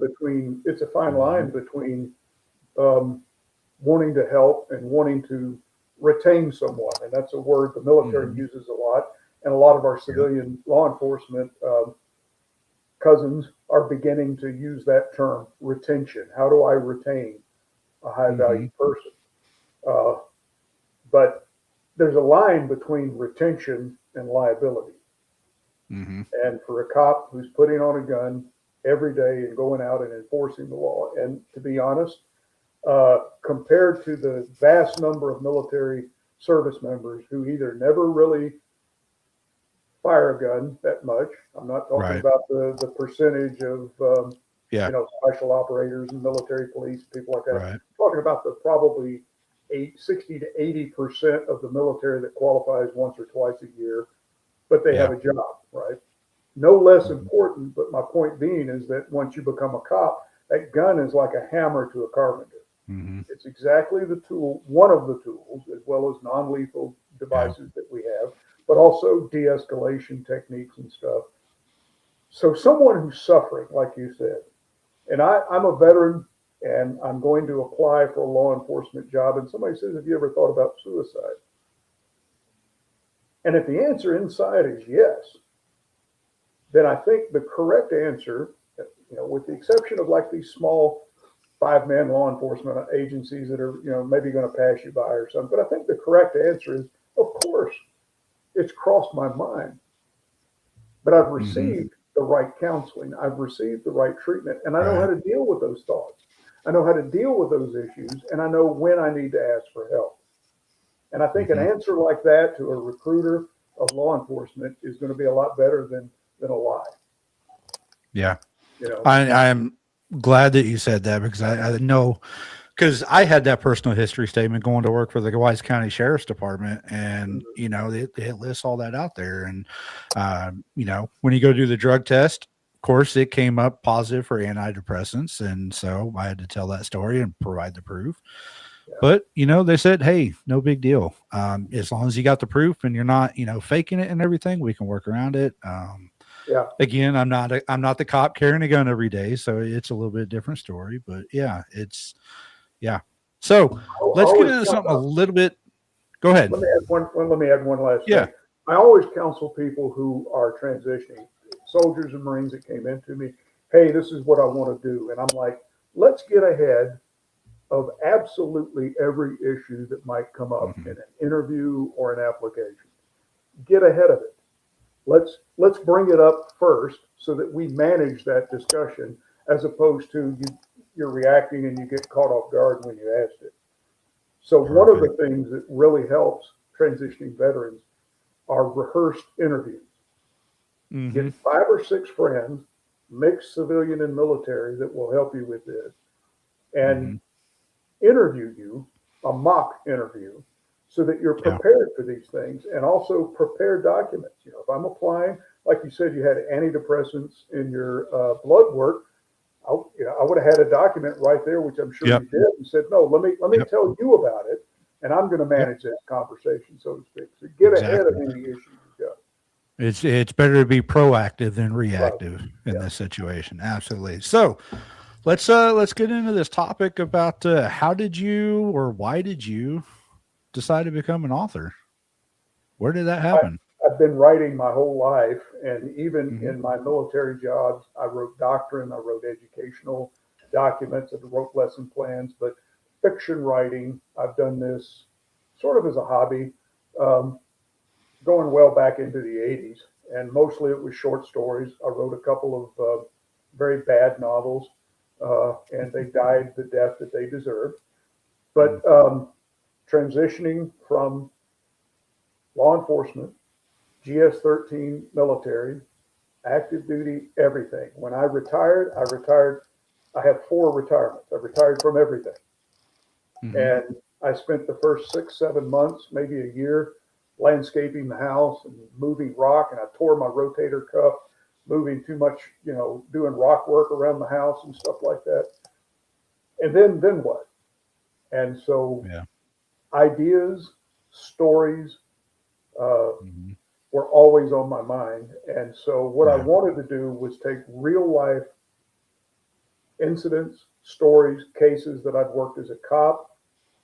Speaker 4: between wanting to help and wanting to retain someone, and that's a word the military uses a lot, and a lot of our civilian law enforcement cousins are beginning to use that term, retention. How do I retain a high value person? But there's a line between retention and liability. And for a cop who's putting on a gun every day and going out and enforcing the law, and to be honest, compared to the vast number of military service members who either never really fire a gun that much, I'm not talking about the percentage of special operators and military police, people like that. I'm talking about the probably 60 to 80% of the military that qualifies once or twice a year, but they have a job, right? No less important, but my point being is that once you become a cop, that gun is like a hammer to a carpenter. It's exactly the tool, one of the tools, as well as non-lethal devices that we have, but also de-escalation techniques and stuff. So someone who's suffering, like you said, and I'm a veteran and I'm going to apply for a law enforcement job, and somebody says, have you ever thought about suicide? And if the answer inside is yes, then I think the correct answer, with the exception of like these small 5-man law enforcement agencies that are, maybe going to pass you by or something, but I think the correct answer is, of course, it's crossed my mind, but I've received the right counseling, I've received the right treatment, and I know how to deal with those thoughts. I know how to deal with those issues, and I know when I need to ask for help. And I think an answer like that to a recruiter of law enforcement is going to be a lot better than a lie.
Speaker 2: Yeah. I'm glad that you said that, because I know, because I had that personal history statement going to work for the Wise County Sheriff's Department, and it lists all that out there. And when you go do the drug test, of course, it came up positive for antidepressants, and so I had to tell that story and provide the proof. But they said, hey, no big deal. As long as you got the proof and you're not faking it and everything, we can work around it. Again, I'm not the cop carrying a gun every day, so it's a little bit different story. But so let's get into something a little bit. Go ahead.
Speaker 4: Let me add one last thing. I always counsel people who are transitioning, soldiers and Marines that came into me, hey, this is what I want to do. And I'm like, let's get ahead of absolutely every issue that might come up in an interview or an application. Get ahead of it. Let's bring it up first so that we manage that discussion, as opposed to you're reacting and you get caught off guard when you asked it. So one of the things that really helps transitioning veterans are rehearsed interviews. Get 5 or 6 friends, mixed civilian and military, that will help you with this, and interview you, a mock interview, so that you're prepared for these things, and also prepare documents. If I'm applying, like you said, you had antidepressants in your blood work, I would have had a document right there, which I'm sure
Speaker 2: Yep.
Speaker 4: you did, and said, no, let me
Speaker 2: Yep.
Speaker 4: tell you about it, and I'm going to manage that conversation, so to speak. So get ahead of
Speaker 2: Exactly.
Speaker 4: any issues you've got.
Speaker 2: It's better to be proactive than reactive in
Speaker 4: Yeah.
Speaker 2: this situation. Absolutely. So let's get into this topic about how did you or why did you decide to become an author? Where did that happen?
Speaker 4: I've been writing my whole life, and even
Speaker 2: Mhm.
Speaker 4: in my military jobs, I wrote doctrine, I wrote educational documents, I wrote lesson plans, but fiction writing, I've done this sort of as a hobby, going well back into the 80s, and mostly it was short stories. I wrote a couple of very bad novels, and they died the death that they deserved. But transitioning from law enforcement, GS-13 military, active duty, everything. When I retired, I have 4 retirements. I retired from everything.
Speaker 2: Mhm.
Speaker 4: And I spent the first 6, 7 months, maybe a year, landscaping the house and moving rock. And I tore my rotator cuff, moving too much, doing rock work around the house and stuff like that. And then what? And so
Speaker 2: Yeah.
Speaker 4: ideas, stories,
Speaker 2: Mhm.
Speaker 4: were always on my mind. And so what I
Speaker 2: Yeah.
Speaker 4: wanted to do was take real life incidents, stories, cases that I'd worked as a cop,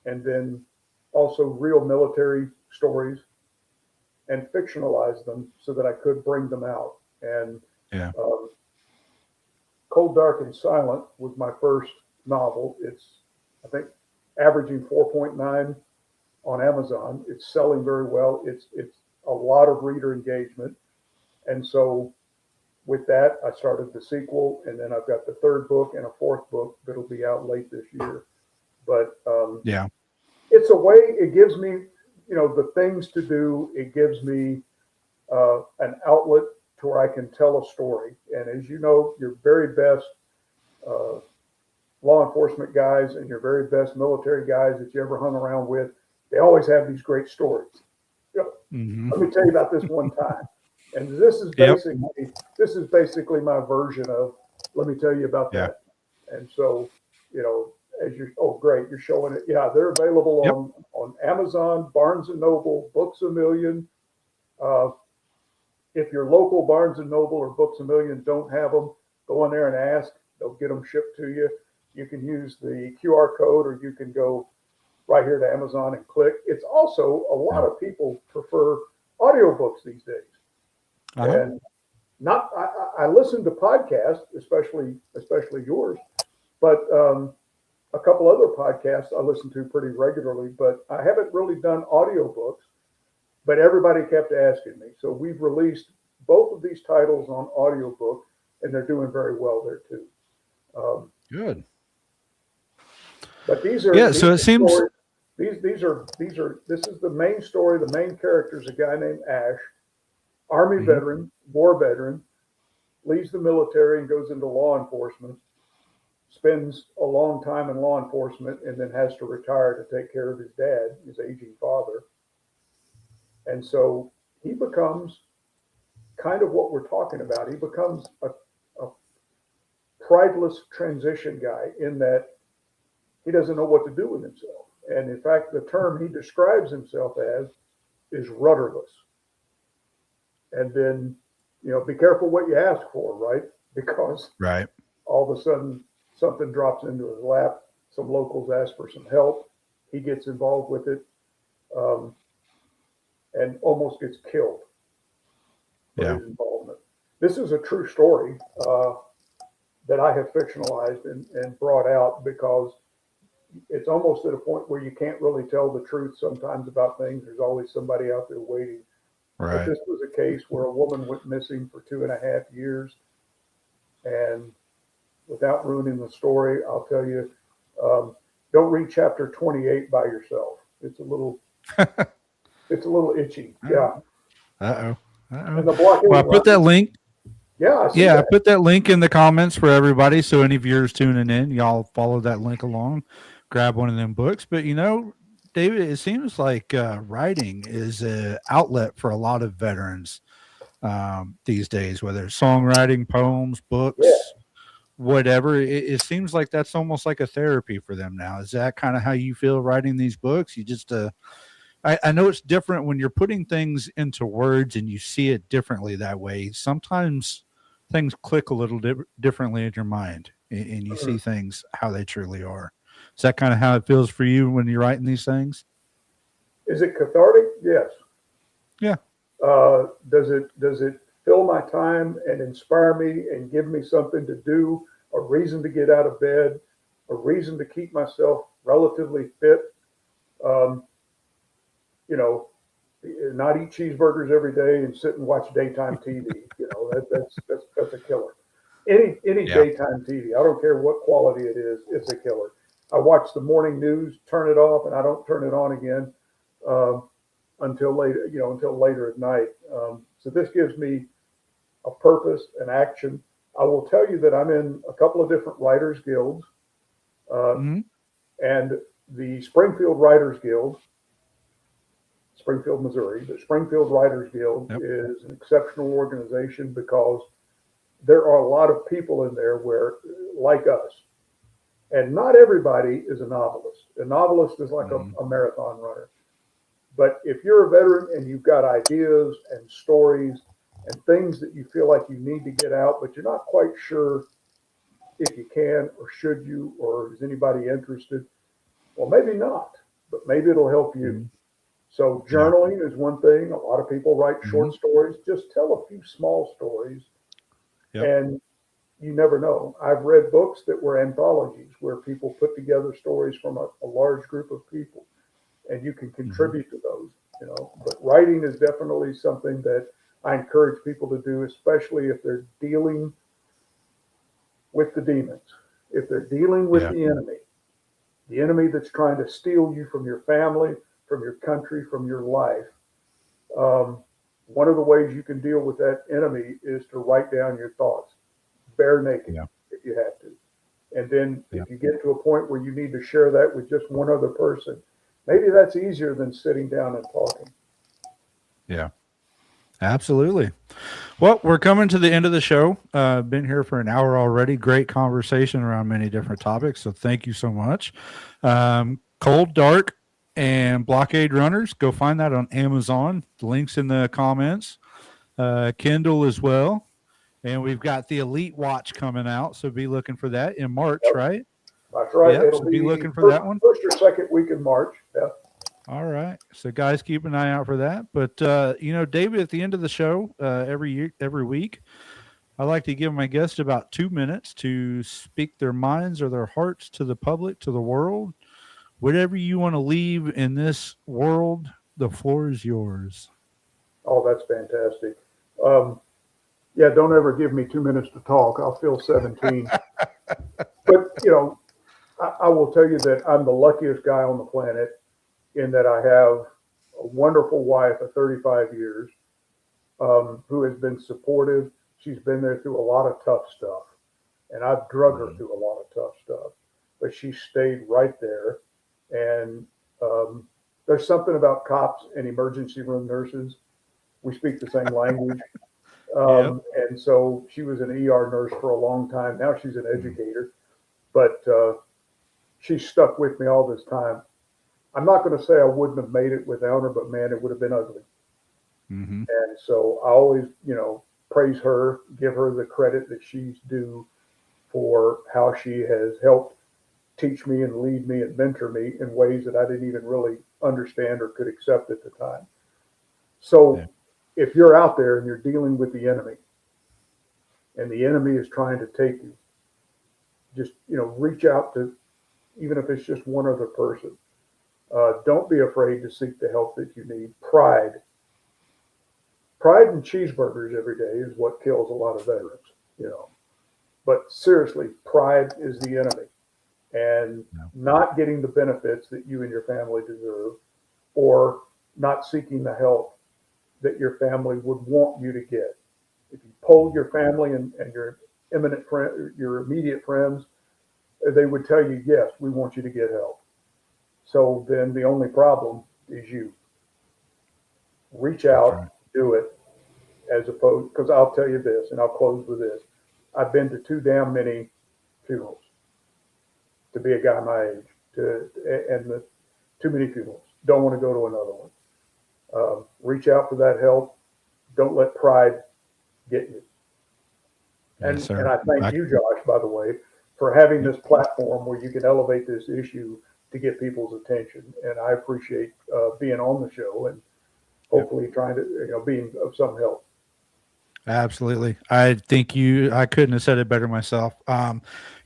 Speaker 4: and then also real military stories, and fictionalize them so that I could bring them out. And
Speaker 2: Yeah.
Speaker 4: Cold, Dark, and Silent was my first novel. It's, I think, averaging 4.9 on Amazon. It's selling very well. It's a lot of reader engagement. And so with that, I started the sequel, and then I've got the 3rd book and a 4th book that'll be out late this year. But
Speaker 2: Yeah.
Speaker 4: it's a way, it gives me, the things to do. It gives me an outlet to where I can tell a story. And as you know, your very best law enforcement guys and your very best military guys that you ever hung around with, they always have these great stories.
Speaker 2: Mhm.
Speaker 4: Let me tell you about this one time. And this is
Speaker 2: Yep.
Speaker 4: basically my version of, let me tell you about
Speaker 2: Yeah.
Speaker 4: that. And so, as oh, great, you're showing it. Yeah, they're available
Speaker 2: Yep.
Speaker 4: on Amazon, Barnes and Noble, Books A Million. If your local Barnes and Noble or Books A Million don't have them, go in there and ask. They'll get them shipped to you. You can use the QR code, or you can go right here to Amazon and click. It's also, a lot of people prefer audiobooks these days.
Speaker 2: Uh-huh.
Speaker 4: And I listen to podcasts, especially yours, but a couple other podcasts I listen to pretty regularly, but I haven't really done audiobooks, but everybody kept asking me. So we've released both of these titles on audiobook, and they're doing very well there too.
Speaker 2: Good.
Speaker 4: But these are,
Speaker 2: Yeah. So it seems.
Speaker 4: stories. This is the main story. The main character is a guy named Ash, Army
Speaker 2: Mhm.
Speaker 4: veteran, war veteran, leaves the military and goes into law enforcement, spends a long time in law enforcement, and then has to retire to take care of his dad, his aging father. And so he becomes kind of what we're talking about. He becomes a prideless transition guy, in that he doesn't know what to do with himself. And in fact, the term he describes himself as is rudderless. And then, be careful what you ask for, right? Because
Speaker 2: Right.
Speaker 4: all of a sudden something drops into his lap. Some locals ask for some help. He gets involved with it, and almost gets killed for
Speaker 2: Yeah.
Speaker 4: his involvement. This is a true story that I have fictionalized and brought out, because it's almost at a point where you can't really tell the truth sometimes about things. There's always somebody out there waiting. But
Speaker 2: Right.
Speaker 4: this was a case where a woman went missing for 2.5 years. And without ruining the story, I'll tell you, don't read chapter 28 by yourself. It's a little itchy. Yeah.
Speaker 2: Uh-oh.
Speaker 4: And the blockade.
Speaker 2: Well, I put that link.
Speaker 4: Yeah, I see
Speaker 2: Yeah, I
Speaker 4: that.
Speaker 2: put that link in the comments for everybody. So any viewers tuning in, y'all follow that link along, grab one of them books. But David, it seems like writing is an outlet for a lot of veterans these days, whether it's songwriting, poems, books, whatever. It seems like that's almost like a therapy for them now. Is that kind of how you feel writing these books? You just, I know it's different when you're putting things into words and you see it differently that way. Sometimes things click a little differently in your mind, and you see things how they truly are. Is that kind of how it feels for you when you're writing these things?
Speaker 4: Is it cathartic? Yes.
Speaker 2: Yeah.
Speaker 4: Does it fill my time and inspire me and give me something to do, a reason to get out of bed, a reason to keep myself relatively fit? You know, not eat cheeseburgers every day and sit and watch daytime TV. You know, that's a killer. Any daytime TV, I don't care what quality it is, it's a killer. I watch the morning news, turn it off, and I don't turn it on again until later at night. So this gives me a purpose, an action. I will tell you that I'm in a couple of different writers guilds, and the Springfield Writers Guild, Springfield, Missouri. The Springfield Writers Guild is an exceptional organization because there are a lot of people in there like us. And not everybody is a novelist. A novelist is like a marathon runner. But if you're a veteran and you've got ideas and stories and things that you feel like you need to get out, but you're not quite sure if you can or should you, or is anybody interested? Well, maybe not, but maybe it'll help you. So journaling is one thing. A lot of people write short stories. Just tell a few small stories, and you never know. I've read books that were anthologies where people put together stories from a large group of people, and you can contribute to those. You know, but writing is definitely something that I encourage people to do, especially if they're dealing with the demons, if they're dealing with the enemy that's trying to steal you from your family, from your country, from your life. One of the ways you can deal with that enemy is to write down your thoughts, bare naked, if you have to. And then if you get to a point where you need to share that with just one other person, maybe that's easier than sitting down and talking.
Speaker 2: Yeah, absolutely. Well, we're coming to the end of the show. Been here for an hour already. Great conversation around many different topics. So thank you so much. Cold, Dark, and Blockade Runners. Go find that on Amazon. The link's in the comments. Kindle as well. And we've got the Elite Watch coming out. So be looking for that in March, right?
Speaker 4: That's right.
Speaker 2: Yep,
Speaker 4: It'll
Speaker 2: so be looking for that one.
Speaker 4: First or second week in March. Yeah.
Speaker 2: All right. So guys, keep an eye out for that. But, David, at the end of the show, every week, I like to give my guests about 2 minutes to speak their minds or their hearts to the public, to the world. Whatever you want to leave in this world, the floor is yours.
Speaker 4: Oh, that's fantastic. Don't ever give me 2 minutes to talk. I'll feel 17. But, I will tell you that I'm the luckiest guy on the planet in that I have a wonderful wife of 35 years who has been supportive. She's been there through a lot of tough stuff, and I've drug her through a lot of tough stuff, but she stayed right there. And there's something about cops and emergency room nurses. We speak the same language. And so she was an ER nurse for a long time. Now she's an educator, but she stuck with me all this time. I'm not going to say I wouldn't have made it without her, but man, it would have been ugly. And so I always, praise her, give her the credit that she's due for how she has helped teach me and lead me and mentor me in ways that I didn't even really understand or could accept at the time. So if you're out there and you're dealing with the enemy and the enemy is trying to take you, just, reach out to, even if it's just one other person. Don't be afraid to seek the help that you need. Pride and cheeseburgers every day is what kills a lot of veterans, But seriously, pride is the enemy. And not getting the benefits that you and your family deserve, or not seeking the help that your family would want you to get. If you polled your family and your imminent friend, your immediate friends, they would tell you, yes, we want you to get help. So then the only problem is you. Reach out, do it, as opposed, because I'll tell you this, and I'll close with this. I've been to too damn many funerals. To be a guy my age, too many funerals. Don't want to go to another one. Reach out for that help. Don't let pride get you.
Speaker 2: Yes,
Speaker 4: And I thank you, Josh, by the way, for having this platform where you can elevate this issue to get people's attention. And I appreciate being on the show and hopefully trying to, being of some help.
Speaker 2: Absolutely. I think I couldn't have said it better myself.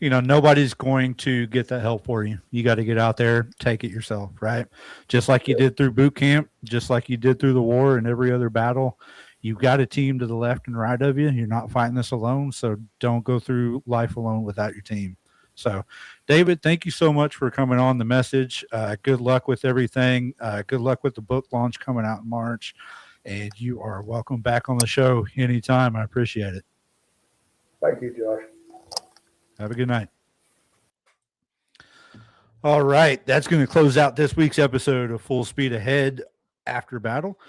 Speaker 2: Nobody's going to get that help for you. You got to get out there, take it yourself, right? Just like you did through boot camp, just like you did through the war and every other battle. You've got a team to the left and right of you. You're not fighting this alone. So don't go through life alone without your team. So, David, thank you so much for coming on the message. Good luck with everything. Good luck with the book launch coming out in March. And you are welcome back on the show anytime. I appreciate it.
Speaker 4: Thank you, Josh.
Speaker 2: Have a good night. All right. That's going to close out this week's episode of Full Speed Ahead After Battle.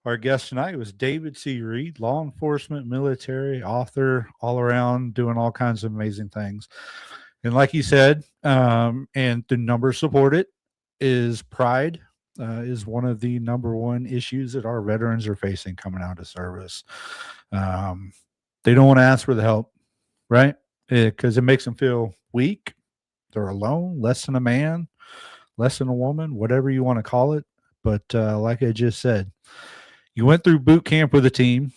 Speaker 2: Our guest tonight was David C. Reed, law enforcement, military, author, all around, doing all kinds of amazing things. And like he said, and the numbers support it, is pride. Is one of the number one issues that our veterans are facing coming out of service. They don't want to ask for the help, right? Because it makes them feel weak. They're alone, less than a man, less than a woman, whatever you want to call it. But like I just said, you went through boot camp with a team.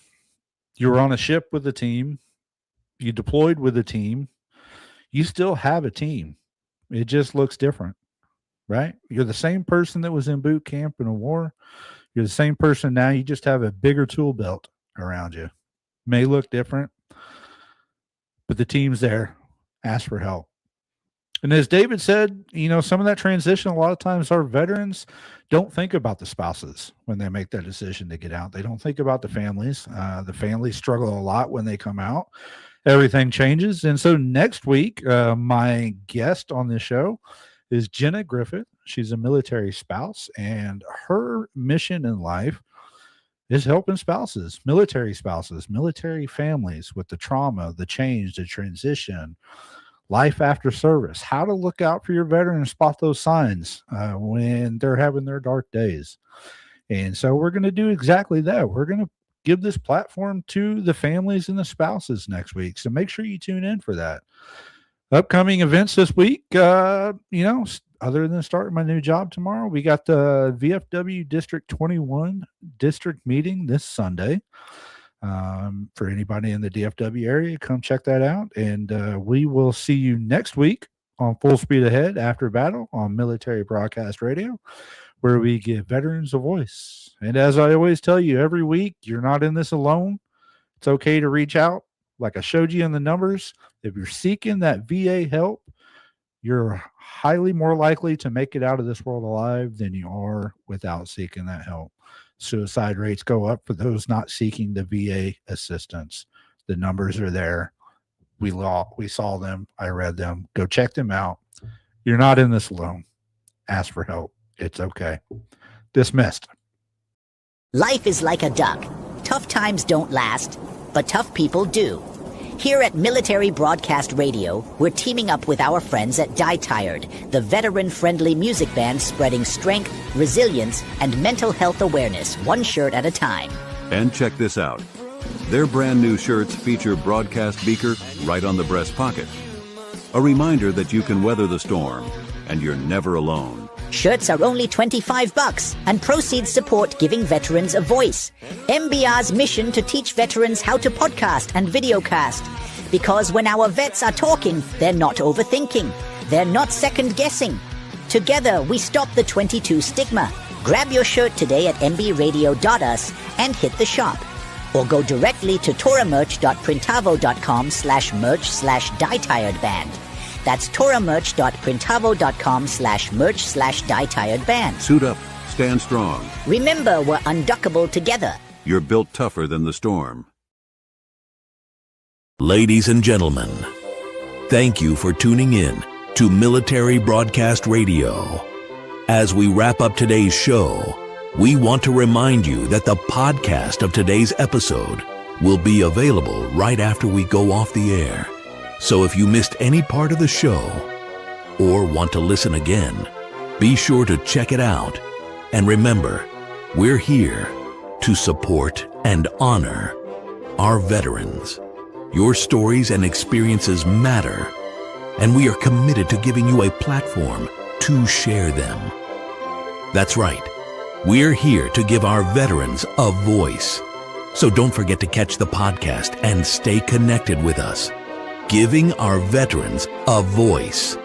Speaker 2: You were on a ship with a team. You deployed with a team. You still have a team. It just looks different. Right? You're the same person that was in boot camp in a war. You're the same person now. You just have a bigger tool belt around you. May look different, but the team's there. Ask for help. And as David said, some of that transition, a lot of times our veterans don't think about the spouses when they make that decision to get out. They don't think about the families. The families struggle a lot when they come out. Everything changes. And so next week, my guest on this show is Jenna Griffith. She's a military spouse, and her mission in life is helping spouses, military families with the trauma, the change, the transition, life after service, how to look out for your veteran and spot those signs when they're having their dark days. And so we're going to do exactly that. We're going to give this platform to the families and the spouses next week. So make sure you tune in for that. Upcoming events this week, other than starting my new job tomorrow, we got the VFW District 21 district meeting this Sunday. For anybody in the DFW area, come check that out. And we will see you next week on Full Speed Ahead After Battle on Military Broadcast Radio, where we give veterans a voice. And as I always tell you every week, you're not in this alone. It's okay to reach out. Like I showed you in the numbers, if you're seeking that VA help, you're highly more likely to make it out of this world alive than you are without seeking that help. Suicide rates go up for those not seeking the VA assistance. The numbers are there. We saw them. I read them. Go check them out. You're not in this alone. Ask for help. It's okay. Dismissed.
Speaker 6: Life is like a duck. Tough times don't last, but tough people do. Here at Military Broadcast Radio, we're teaming up with our friends at Die Tired, the veteran-friendly music band spreading strength, resilience, and mental health awareness one shirt at a time.
Speaker 7: And check this out. Their brand new shirts feature broadcast beaker right on the breast pocket. A reminder that you can weather the storm, and you're never alone.
Speaker 6: Shirts are only $25, and proceeds support giving veterans a voice. MBR's mission to teach veterans how to podcast and videocast. Because when our vets are talking, they're not overthinking. They're not second-guessing. Together, we stop the 22 stigma. Grab your shirt today at mbradio.us and hit the shop. Or go directly to toramerch.printavo.com/merch/dietiredband. That's toramerch.printavo.com/merch/dietiredband.
Speaker 7: Suit up. Stand strong.
Speaker 6: Remember, we're unduckable together.
Speaker 7: You're built tougher than the storm.
Speaker 3: Ladies and gentlemen, thank you for tuning in to Military Broadcast Radio. As we wrap up today's show, we want to remind you that the podcast of today's episode will be available right after we go off the air. So if you missed any part of the show or want to listen again, be sure to check it out. And remember, we're here to support and honor our veterans. Your stories and experiences matter, and we are committed to giving you a platform to share them. That's right. We're here to give our veterans a voice. So don't forget to catch the podcast and stay connected with us. Giving our veterans a voice.